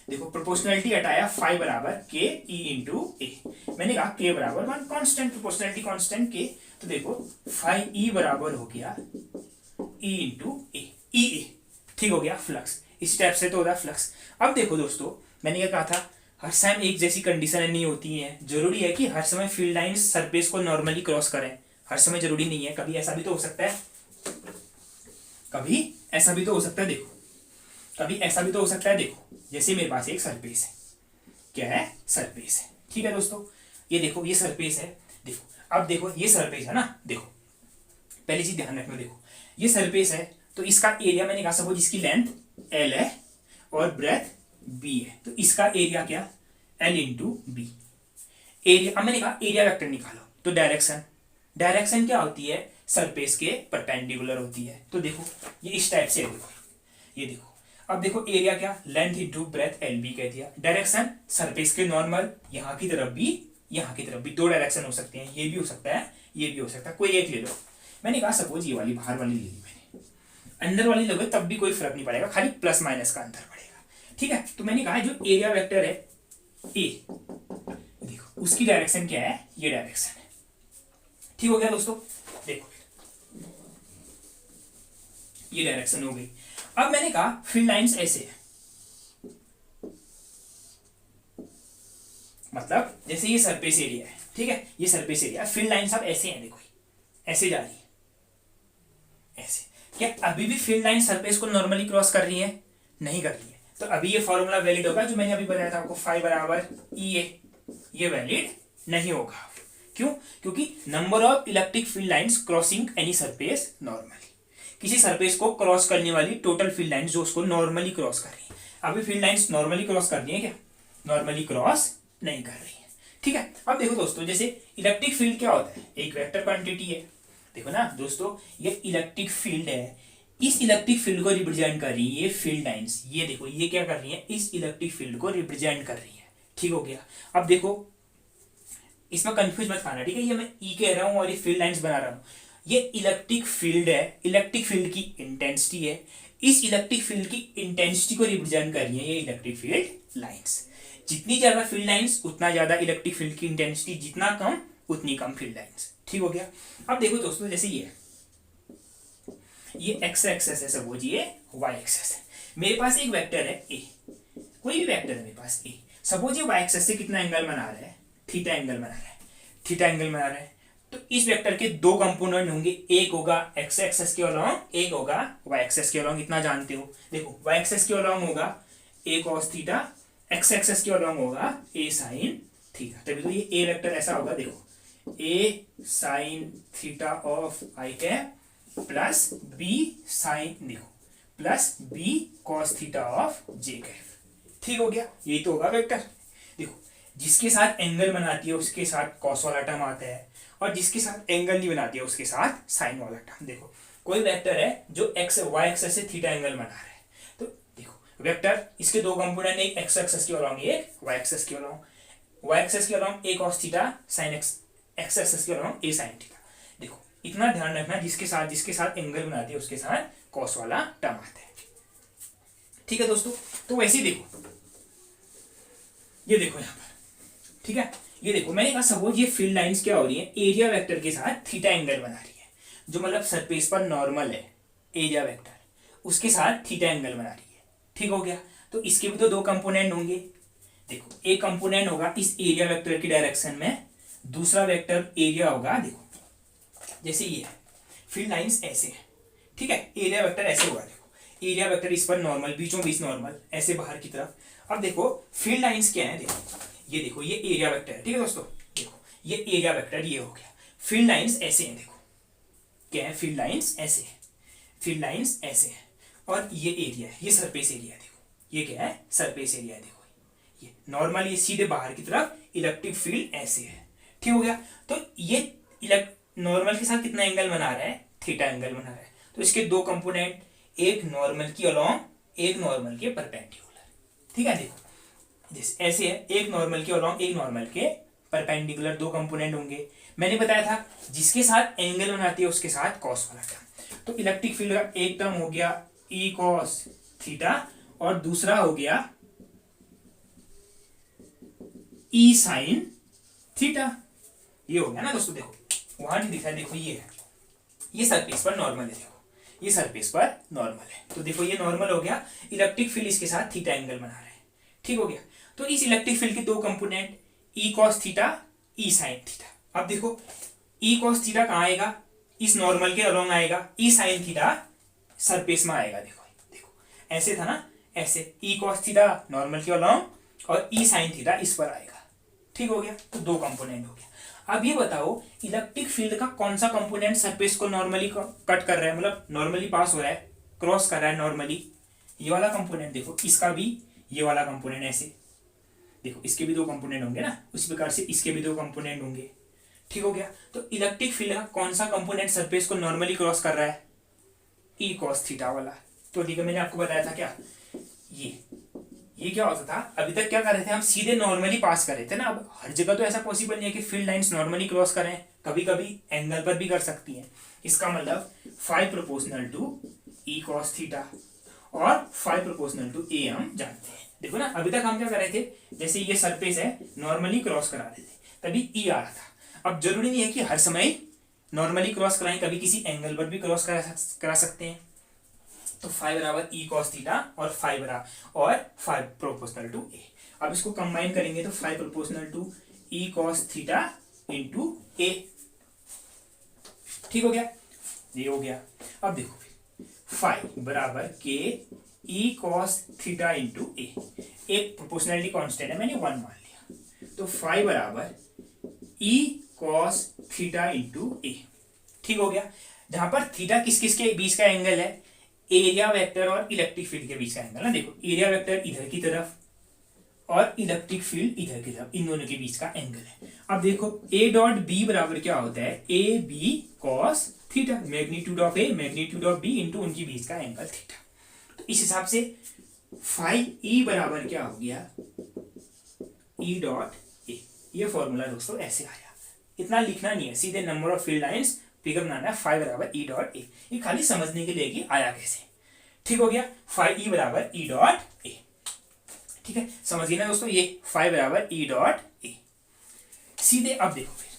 देखो प्रोपोर्शनलिटी हटाया, 5 बराबर के ई इंटू ए, मैंने कहा के बराबर 1 कांस्टेंट, प्रोपोर्शनलिटी कांस्टेंट के, तो देखो 5E बराबर हो गया ई इंटू ए, ई ए, ठीक हो गया। फ्लक्स इस स्टेप से तो होता है फ्लक्स। अब देखो दोस्तों मैंने क्या कहा था, हर समय एक जैसी कंडीशन नहीं होती है, जरूरी है कि हर समय फील्ड लाइंस सरफेस को नॉर्मली क्रॉस करें, हर समय जरूरी नहीं है, कभी ऐसा भी तो हो सकता है, कभी ऐसा भी तो हो सकता है, देखो कभी ऐसा भी तो हो सकता है, देखो जैसे मेरे पास एक सरफेस है, क्या है, सरफेस है, ठीक है दोस्तों, ये देखो ये सरफेस है, देखो अब देखो ये सरफेस है ना, देखो पहली चीज ध्यान रखना, देखो ये सरफेस है तो इसका एरिया मैंने कहा सपोज इसकी लेंथ L है और ब्रेथ B है, तो इसका एरिया क्या, L इंटू बी एरिया। अब मैंने कहा एरिया वेक्टर निकालो, तो डायरेक्शन, डायरेक्शन क्या होती है, सरफेस के परपेंडिकुलर होती है, तो देखो ये इस टाइप से है, देखो ये देखो, अब देखो एरिया क्या, लेंथ इंटू ब्रेथ LB कह दिया, डायरेक्शन सरफेस के नॉर्मल, यहाँ की तरफ भी यहाँ की तरफ भी, 2 डायरेक्शन हो सकते हैं, ये भी हो सकता है ये भी हो सकता है, कोई एक ले लो। मैंने कहा सपोज ये वाली बाहर वाली ले ली मैंने, अंदर वाली लोगे तब भी कोई फर्क नहीं पड़ेगा, खाली प्लस माइनस का अंतर पड़ेगा, ठीक है। तो मैंने कहा जो एरिया वेक्टर है ए, देखो उसकी डायरेक्शन क्या है, ये डायरेक्शन है, ठीक हो गया दोस्तों। देखो ये डायरेक्शन हो गई। अब मैंने कहा फील्ड लाइंस ऐसे है, मतलब जैसे ये सरफेस एरिया है, ठीक है, ये सरफेस एरिया, फील्ड लाइंस अब ऐसे हैं, देखो ऐसे जा रही है, ऐसे। क्या अभी भी फील्ड लाइन सरफेस को नॉर्मली क्रॉस कर रही है, नहीं कर रही है, तो अभी ये फॉर्मूला वैलिड होगा जो मैंने अभी बताया था आपको, 5 बराबर ई ए, ये वैलिड नहीं होगा। क्यों, क्योंकि number of electric field lines crossing any surface normally, किसी सरफेस को क्रॉस करने वाली टोटल फील्ड लाइंस जो उसको नॉर्मली क्रॉस कर रही है, अभी फील्ड लाइंस नॉर्मली क्रॉस कर रही है क्या, नॉर्मली क्रॉस नहीं कर रही है, ठीक है। अब देखो दोस्तों जैसे इलेक्ट्रिक फील्ड क्या होता है, एक वेक्टर क्वांटिटी है, देखो ना दोस्तों ये इलेक्ट्रिक फील्ड है, इस इलेक्ट्रिक फील्ड को रिप्रेजेंट कर रही है ये फील्ड लाइंस, ये देखो ये क्या कर रही है, इस इलेक्ट्रिक फील्ड को रिप्रेजेंट कर रही है, ठीक हो गया। अब देखो इसमें कंफ्यूज मत खाना, ठीक है, ये मैं ई कह रहा हूं और ये फील्ड लाइंस बना रहा हूं, ये इलेक्ट्रिक फील्ड है, इलेक्ट्रिक फील्ड की इंटेंसिटी है, इस इलेक्ट्रिक फील्ड की इंटेंसिटी को रिप्रेजेंट कर रही है ये इलेक्ट्रिक फील्ड लाइंस। जितनी ज्यादा फील्ड लाइंस उतना ज्यादा इलेक्ट्रिक फील्ड की इंटेंसिटी, जितना कम उतनी कम फील्ड लाइंस, ठीक हो गया। अब देखो दोस्तों जैसे ये एक्स एक्सेस है, सपोज ये वाई एक्सेस है, मेरे पास एक वेक्टर है ए, कोई भी वेक्टर है मेरे पास ए, सपोज ये वाई एक्सेस से कितना एंगल बना रहा है, थीटा एंगल बना रहा है, थीटा एंगल बना रहा है, तो इस वेक्टर के दो कंपोनेंट होंगे, एक होगा एक्स एक्सेस के अलोंग, एक होगा वाई एक्सेस के अलोंग। इतना जानते हो। देखो वाई एक्सेस के अलोंग होगा ए कॉस थीटा, एक्स एक्सेस के अलोंग होगा ए साइन थीटा। तभी तो ये ए वेक्टर ऐसा होगा, देखो A sine theta of i cap plus B sine, देखो plus B cos theta of j cap. ठीक हो गया, यही तो होगा वेक्टर। देखो जिसके साथ एंगल बनाती है उसके साथ कॉस वाला टर्म आता है, और जिसके साथ एंगल नहीं बनाती है उसके साथ साइन वाला टर्म। देखो कोई वेक्टर है जो एक्स वाई एक्सेस से थीटा एंगल बना रहा है, तो देखो वेक्टर इसके दो कंपोनेंट, एक एक्स एक्सेस के अलोंग, एक वाई एक्सेस के अलोंग। वाई एक्सेस के along A cos theta, sine x axis के अलोंग ए साइन थीटा। देखो इतना ध्यान रखना, जिसके साथ एंगल बनाती है उसके साथ कॉस वाला टर्म आता है। ठीक है दोस्तों, तो वैसे ही देखो, ये देखो यहाँ पर, ठीक है, ये देखो मैंने कहा सपोज ये फील्ड लाइंस क्या हो रही है, एरिया वेक्टर के साथ थीटा एंगल बना रही है, जो मतलब सरफेस पर नॉर्मल है एरिया वेक्टर, उसके साथ थीटा एंगल बना रही है। ठीक हो गया, तो इसके भी तो दो कंपोनेंट होंगे। देखो एक कंपोनेंट होगा इस एरिया वेक्टर की डायरेक्शन में, दूसरा वेक्टर एरिया होगा, देखो जैसे ये है फील्ड लाइंस ऐसे है, ठीक है, एरिया वेक्टर ऐसे होगा, देखो एरिया वेक्टर इस पर नॉर्मल, बीचों बीच नॉर्मल ऐसे बाहर की तरफ। अब देखो फील्ड लाइंस क्या है, देखो ये एरिया वेक्टर है, ठीक है दोस्तों, देखो ये एरिया वेक्टर ये हो गया। फील्ड लाइंस ऐसे हैं, देखो क्या है, फील्ड लाइंस ऐसे है, फील्ड लाइंस ऐसे है, और ये एरिया है, ये सरफेस एरिया है, देखो ये क्या है, सरफेस एरिया है, देखो ये नॉर्मल, ये सीधे बाहर की तरफ इलेक्ट्रिक फील्ड ऐसे है। ठीक हो गया, तो ये नॉर्मल के साथ कितना एंगल बना रहा है, थीटा एंगल बना रहा है। तो इसके दो कंपोनेंट, एक नॉर्मल की अलोंग, एक नॉर्मल के परपेंडिकुलर। ठीक है, देखो जैसे ऐसे है, एक नॉर्मल के अलोंग, एक नॉर्मल के परपेंडिकुलर, दो कंपोनेंट होंगे। मैंने बताया था जिसके साथ एंगल बनाती है उसके साथ कॉस वाला टर्म। तो इलेक्ट्रिक फील्ड का एक टर्म हो गया ई कॉस थीटा, और दूसरा हो गया ई साइन थीटा। ये हो गया ना दोस्तों, देखो वहां नहीं दिखा है, देखो ये है, ये सरफेस पर नॉर्मल है, देखो ये सरफेस पर नॉर्मल है, तो देखो ये नॉर्मल हो गया, इलेक्ट्रिक फील्ड इसके साथ थीटा एंगल बना रहा है। ठीक हो गया, तो इस इलेक्ट्रिक फील्ड के दो कंपोनेंट, ई कॉस थीटा, ई साइन थीटा। अब देखो ई कॉस थीटा कहाँ आएगा, इस नॉर्मल के अलोंग आएगा, ई साइन थीटा सरफेस में आएगा, देखो देखो ऐसे था ना, ऐसे ई कॉस थीटा नॉर्मल के अलोंग और ई साइन थीटा इस पर आएगा। ठीक हो गया, तो दो कंपोनेंट हो गया। अब ये बताओ इलेक्ट्रिक फील्ड का कौन सा कंपोनेंट सरफेस को नॉर्मली कट कर रहा है, मतलब नॉर्मली पास हो रहा है, क्रॉस कर रहा है नॉर्मली, ये वाला कंपोनेंट। देखो इसका भी ये वाला कंपोनेंट ऐसे, देखो इसके भी दो कंपोनेंट होंगे ना, उस प्रकार से इसके भी दो कंपोनेंट होंगे। ठीक हो गया, तो इलेक्ट्रिक फील्ड का कौन सा कंपोनेंट सरफेस को नॉर्मली क्रॉस कर रहा है, ई कॉस थीटा वाला। तो ठीक है, मैंने आपको बताया था क्या, ये क्या होता था, अभी तक क्या कर रहे थे हम, सीधे नॉर्मली पास कर रहे थे ना। अब हर जगह तो ऐसा पॉसिबल नहीं है कि फील्ड लाइंस नॉर्मली क्रॉस करें, कभी कभी एंगल पर भी कर सकती हैं। इसका मतलब phi proportional to E cos theta और फाइव प्रोपोर्शनल टू ए हम जानते हैं। देखो ना, अभी तक हम क्या कर रहे थे, जैसे ये सरफेस है नॉर्मली क्रॉस करा रहे थे, तभी ई आ रहा था। अब जरूरी नहीं है कि हर समय नॉर्मली क्रॉस कराएं, कभी किसी एंगल पर भी क्रॉस करा सकते हैं। तो फाइव बराबर ई कॉस थीटा और फाइव प्रोपोर्शनल टू ए। अब इसको कंबाइन करेंगे तो five proportional to E cos theta into A. ठीक हो गया, ये हो गया। अब देखो फाइव बराबर के ई कॉस थीटा इंटू ए, एक प्रोपोर्शनलिटी कांस्टेंट है, मैंने वन मान लिया, तो फाइव बराबर E cos theta into A. ठीक हो गया, जहां पर थीटा किस किस के बीच का एंगल है, एरिया वेक्टर और इलेक्ट्रिक फील्ड के बीच का एंगल ना। देखो एरिया वेक्टर इधर की तरफ और इलेक्ट्रिक फील्ड इधर की तरफ, इन दोनों के बीच का एंगल है। अब देखो ए डॉट बी बराबर क्या होता है, A B cos theta, magnitude of A magnitude of B into उनके बीच का एंगल थीटा। तो इस हिसाब से फाइव ई बराबर क्या हो गया, ई डॉट ए। ये फॉर्मूला दोस्तों ऐसे आया, इतना लिखना नहीं है, सीधे number of field lines figure बनाना है, फाइव बराबर ई डॉट ए। ये खाली समझने के लिए कि आया कैसे। ठीक हो गया, फाइव ई बराबर ई डॉट ए। ठीक है, समझ गए ना दोस्तों, ये फाइव बराबर ई डॉट ए। सीधे अब देखो फिर,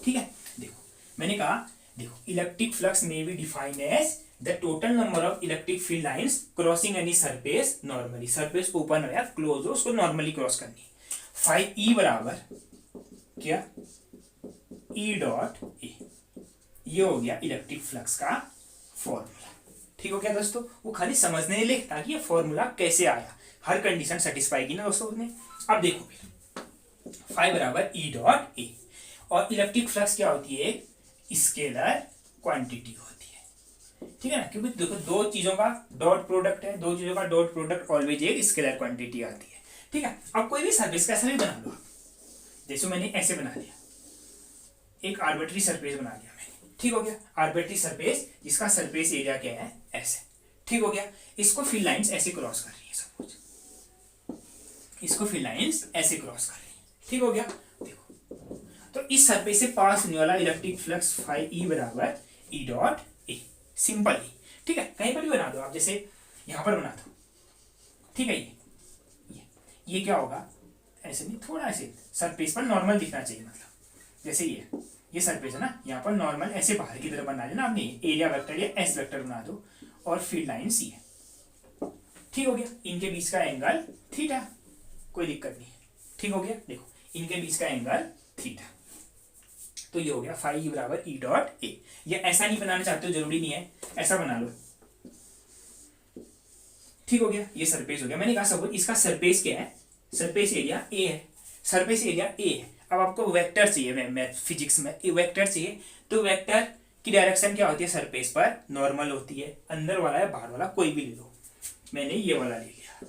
ठीक है, देखो मैंने कहा, देखो इलेक्ट्रिक फ्लक्स में be defined as the total number of electric field lines crossing any surface normally, surface open हो या क्लोज हो उसको नॉर्मली क्रॉस करनी है। फाइव ई बराबर क्या, ई डॉट ए, ये हो गया इलेक्ट्रिक फ्लक्स का फॉर्मूला। ठीक हो गया दोस्तों, वो खाली समझने लिखता कि ये फॉर्मूला कैसे आया, हर कंडीशन सेटिस्फाई की ना दोस्तों ने। अब देखो फिर फाइव बराबर ई डॉट ए, और इलेक्ट्रिक फ्लक्स क्या होती है, स्केलर क्वांटिटी होती है, ठीक है ना, क्योंकि देखो दो चीजों का डॉट प्रोडक्ट है, दो चीजों का डॉट प्रोडक्ट ऑलवेज एक स्केलर क्वांटिटी आती है। ठीक है, अब कोई भी सरफेस कैसा भी बना लो, जैसे मैंने ऐसे बना लिया, एक आर्बिट्री सरफेस बना लिया मैंने, ठीक हो गया, आर्बिट्री सरफेस जिसका सरफेस एरिया क्या है ऐसे, ठीक हो गया, इसको फील्ड लाइंस ऐसे क्रॉस कर रही है, सपोज इसको फील्ड लाइंस ऐसे क्रॉस कर रही है, ठीक हो गया। देखो तो इस सरफेस से पास होने वाला इलेक्ट्रिक फ्लक्स फाइव ई बराबर ई डॉट ए, सिंपल ही, ठीक है, कहीं पर भी बना दो आप, जैसे यहां पर बना दो, ठीक है, ये क्या होगा, ऐसे नहीं, थोड़ा ऐसे सरफेस पर नॉर्मल दिखना चाहिए, मतलब जैसे ये सरफेस है ना, यहाँ पर नॉर्मल ऐसे बाहर की तरफ बना देना आपने, एरिया वेक्टर या एस वेक्टर बना दो, और फील्ड लाइन सी है, ठीक हो गया, इनके बीच का एंगल थीटा, कोई दिक्कत नहीं है, ठीक हो गया, देखो इनके बीच का एंगल थीटा, तो ये हो गया फाइव बराबर ई डॉट ए। ये ऐसा नहीं बनाना चाहते हो जरूरी नहीं है, ऐसा बना लो, ठीक हो गया, ये सरफेस हो गया, मैंने कहा सपोज इसका सरफेस क्या है, सरफेस एरिया ए है, सरफेस एरिया ए है। अब आपको वेक्टर चाहिए, मैथ फिजिक्स में वेक्टर चाहिए, तो वेक्टर की डायरेक्शन क्या होती है, सरफेस पर नॉर्मल होती है, अंदर वाला है बाहर वाला कोई भी ले लो, मैंने ये वाला ले लिया,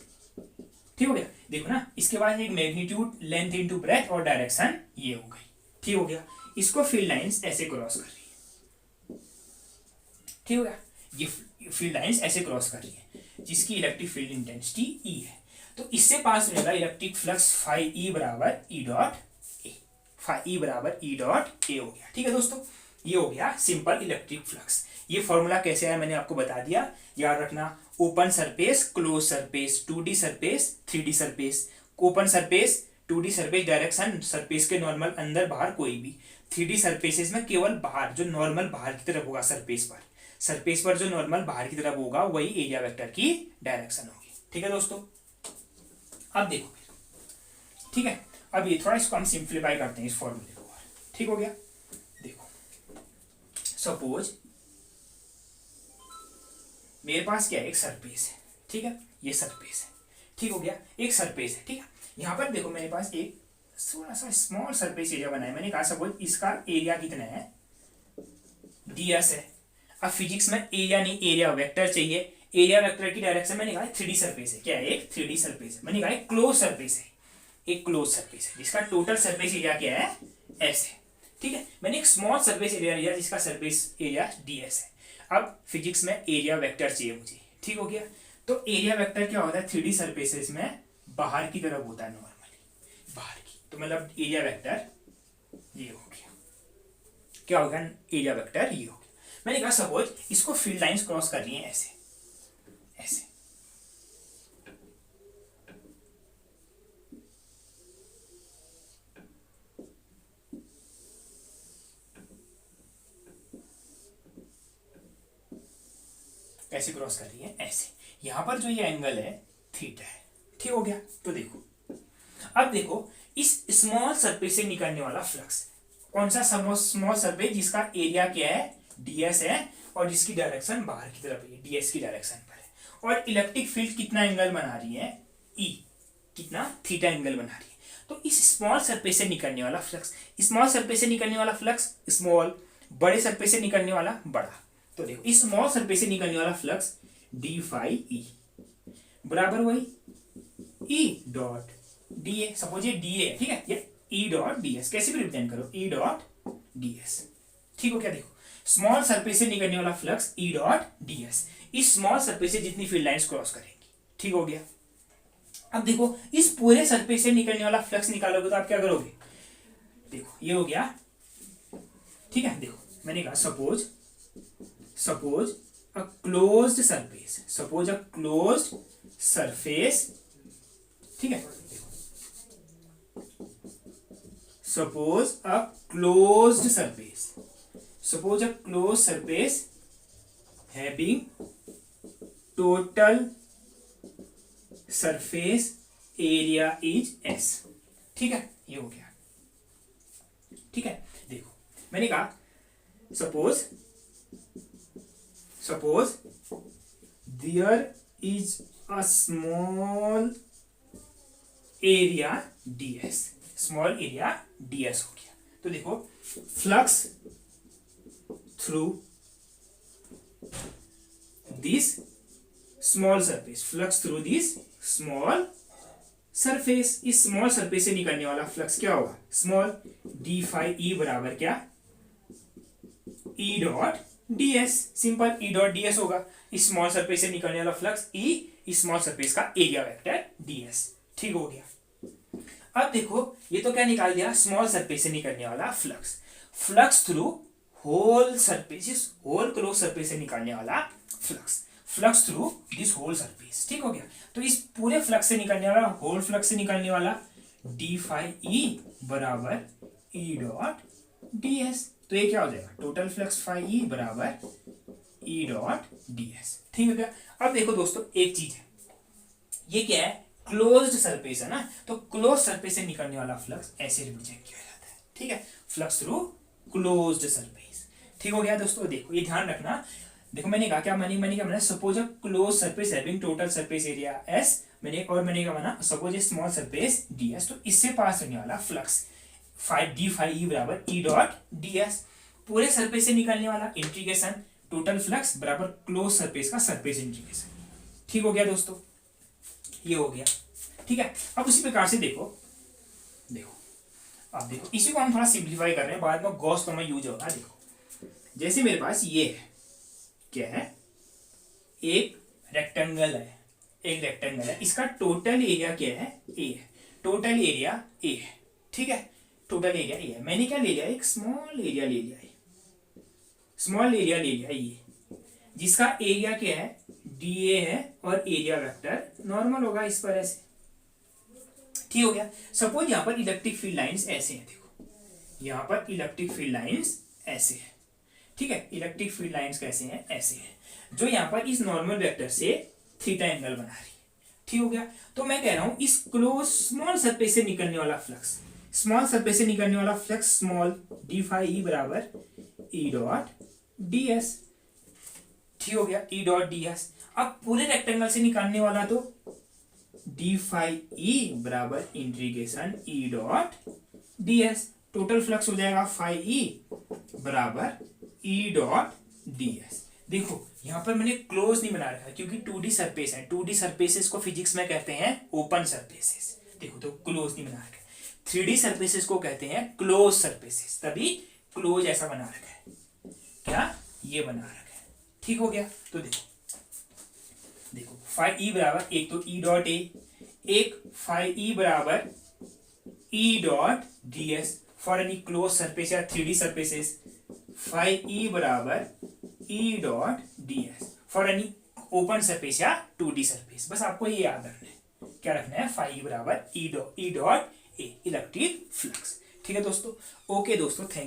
ठीक हो गया, देखो ना, इसके बाद एक मैग्नीट्यूड लेंथ इनटू ब्रेथ और डायरेक्शन ये हो गई, ठीक हो गया, इसको फील्ड लाइंस ऐसे क्रॉस कर रही है, ठीक हो गया, ये फील्ड लाइंस ऐसे क्रॉस कर रही है, जिसकी इलेक्ट्रिक फील्ड इंटेंसिटी ई है, तो इससे पास होने वाला इलेक्ट्रिक फ्लक्स फाइव ई बराबर ई डॉट ए, फाइव ई बराबर ई डॉट ए हो गया, ठीक है दोस्तों, ये हो गया सिंपल इलेक्ट्रिक फ्लक्स। ये फॉर्मूला कैसे आया मैंने आपको बता दिया, याद रखना, open surface, close surface, 2D surface, 3D surface, open surface 2D surface direction surface के नॉर्मल अंदर बाहर कोई भी, 3D सरफेसेस में केवल बाहर जो नॉर्मल बाहर की तरफ होगा, सरफेस पर जो नॉर्मल बाहर की तरफ होगा वही एरिया वेक्टर की डायरेक्शन होगी, ठीक है दोस्तों। अब देखो, ठीक है, अब ये थोड़ा इसको हम सिंप्लीफाई करते हैं इस फॉर्मूले को, ठीक हो गया, देखो सपोज मेरे पास क्या है, एक सरफेस है, ठीक है, ये सरफेस है, ठीक हो गया, एक सरफेस है, ठीक है, यहां पर देखो मेरे पास एक थोड़ा सा स्मॉल सरफेस एरिया बना है, मैंने कहा सपोज इसका एरिया कितना है, ds है। अब फिजिक्स में एरिया नहीं, एरिया वेक्टर चाहिए, एरिया वेक्टर की डायरेक्शन मैंने कहा 3D सरफेस है, क्या है, एक 3D सरफेस है, मैंने कहा एक क्लोज सरफेस है, एक क्लोज सरफेस है जिसका टोटल सरफेस एरिया क्या है, s है, ठीक है, मैंने एक स्मॉल सरफेस एरिया लिया जिसका सरफेस एरिया ds है। अब फिजिक्स में एरिया वेक्टर चाहिए मुझे, ठीक हो गया, तो एरिया वेक्टर क्या होता है, 3D सरफेसेस में बाहर की तरफ होता है नॉर्मली, बाहर की, तो मतलब एरिया वेक्टर ये हो गया, क्या होगा, एरिया वेक्टर ये हो गया। मैंने कहा सपोज इसको फील्ड लाइंस क्रॉस करनी है ऐसे, ऐसे, ऐसे क्रॉस कर रही है ऐसे, यहां पर जो ये एंगल है थीटा है, ठीक हो गया, तो देखो अब देखो इस स्मॉल सरफेस से निकलने वाला फ्लक्स, कौन सा स्मॉल सरफेस जिसका एरिया क्या है, ds है, और जिसकी डायरेक्शन बाहर की तरफ है, ds की डायरेक्शन पर है, और इलेक्ट्रिक फील्ड कितना एंगल बना रही है, E, कितना, थीटा एंगल बना रही है, तो इस स्मॉल सरफेस से निकलने वाला फ्लक्स, स्मॉल सरफेस से निकलने वाला फ्लक्स स्मॉल, बड़े सरफेस से निकलने वाला बड़ा, तो देखो इस स्मॉल सरफेस से निकलने वाला फ्लक्स डी फाई ई बराबर वही E dot D A, suppose ये डी ए, ठीक है, ये ई डॉट डी एस, कैसे भी रिप्रेजेंट करो, ई डॉट डी एस, ठीक हो क्या, देखो स्मॉल सरफेस से निकलने वाला flux E dot D S, इस स्मॉल सरफेस से जितनी फील्ड लाइंस क्रॉस करेंगी, ठीक हो गया। अब देखो इस पूरे सरफेस से निकलने वाला फ्लक्स निकालोगे तो आप क्या करोगे, देखो ये हो गया, ठीक है, देखो मैंने कहा suppose a closed surface, suppose a closed surface, ठीक है, suppose a closed surface having total surface area is S. ठीक है, ये हो गया। ठीक है, देखो मैंने कहा suppose there is a small area ds, small area ds हो गया। तो देखो flux through this small surface, flux through this small surface, इस स्मॉल सरफेस से निकलने वाला फ्लक्स क्या होगा, स्मॉल डी फाई ई बराबर क्या, E dot ds, simple E dot ds होगा। इस स्मॉल सरफेस से निकलने वाला फ्लक्स ई, इस स्मॉल सरफेस का एरिया वेक्टर ds। ठीक हो गया। अब देखो ये तो क्या निकाल दिया, स्मॉल सरफेस से निकलने वाला flux, flux through whole surface, whole close surface से निकलने वाला flux, flux through this whole surface. ठीक हो गया। तो इस पूरे फ्लक्स से निकलने वाला, होल फ्लक्स से निकलने वाला डी फाई ई बराबर ई डॉट ds। तो ये क्या हो जाएगा, टोटल फ्लक्स फाई ई बराबर ई डॉट ds। ठीक हो गया। अब देखो दोस्तों एक चीज है, ये क्या है, क्लोज्ड सरफेस है ना, तो क्लोज सरफेस से निकलने वाला फ्लक्स ऐसे रिप्रेजेंट किया जाता है। ठीक है, फ्लक्स थ्रू क्लोज्ड सरफेस। ठीक हो गया दोस्तों। देखो ये ध्यान रखना, देखो मैंने कहा क्या, मैंने क्या माना, suppose a close surface having total surface area s, मैंने क्या माना, सपोज ए स्मॉल सरफेस ds, तो इससे पास होने वाला फ्लक्स डी फाई ई बराबर ई डॉट ds, पूरे सरफेस से निकलने वाला इंटीग्रेशन टोटल फ्लक्स बराबर क्लोज सरफेस का सरफेस इंटीग्रेशन। ठीक हो गया दोस्तों, ये हो गया। ठीक है, अब उसी प्रकार से देखो अब देखो इसी को हम थोड़ा सिंप्लीफाई कर रहे हैं, बाद में गॉस थ्योरम यूज होगा। देखो जैसे मेरे पास ये है, क्या है, एक रेक्टेंगल है, इसका टोटल एरिया क्या है, ए है, टोटल एरिया ए है। ठीक है, टोटल एरिया ए है। मैंने क्या ले लिया, एक स्मॉल एरिया ले लिया ये, जिसका एरिया क्या है, डीए है, और एरिया वेक्टर नॉर्मल होगा इस पर ऐसे। ठीक हो गया। सपोज यहां पर इलेक्ट्रिक फील्ड लाइंस ऐसे हैं, देखो यहां पर इलेक्ट्रिक फील्ड लाइंस ऐसे हैं। ठीक है, इलेक्ट्रिक फील्ड लाइंस कैसे हैं, ऐसे हैं, जो यहां पर इस नॉर्मल वेक्टर से थीटा एंगल बना रही है। ठीक हो गया। तो मैं कह रहा हूं इस क्लोज स्मॉल सरफेस से निकलने वाला flux, small D phi E बराबर ई डॉट ds। ठीक हो गया, ई डॉट ds। अब पूरे रेक्टेंगल से निकालने वाला तो डी फाई ई बराबर integration E dot ds, total flux हो जाएगा फाई ई बराबर ई डॉट ds। देखो यहां पर मैंने क्लोज नहीं बना रखा क्योंकि 2D सरफेस है, 2D सरफेसेस को फिजिक्स में कहते हैं ओपन सरफेसेस। देखो तो क्लोज नहीं बना रखा है। 3D सरफेसेस को कहते हैं क्लोज सरफेसेस, तभी क्लोज ऐसा बना रखा है, क्या ये बना रखा है। ठीक हो गया। तो देखो फाई ई बराबर एक तो ई डॉट ए, एक फाई ई बराबर E dot ds for any close surface या 3D सरफेसेस, फाई ई बराबर E dot ds for any open surface या 2D सरफेस। बस आपको ये याद रखना है, क्या रखना है, फाई ई बराबर E dot A, electric flux. ठीक है दोस्तों, ओके दोस्तों, थैंक यू।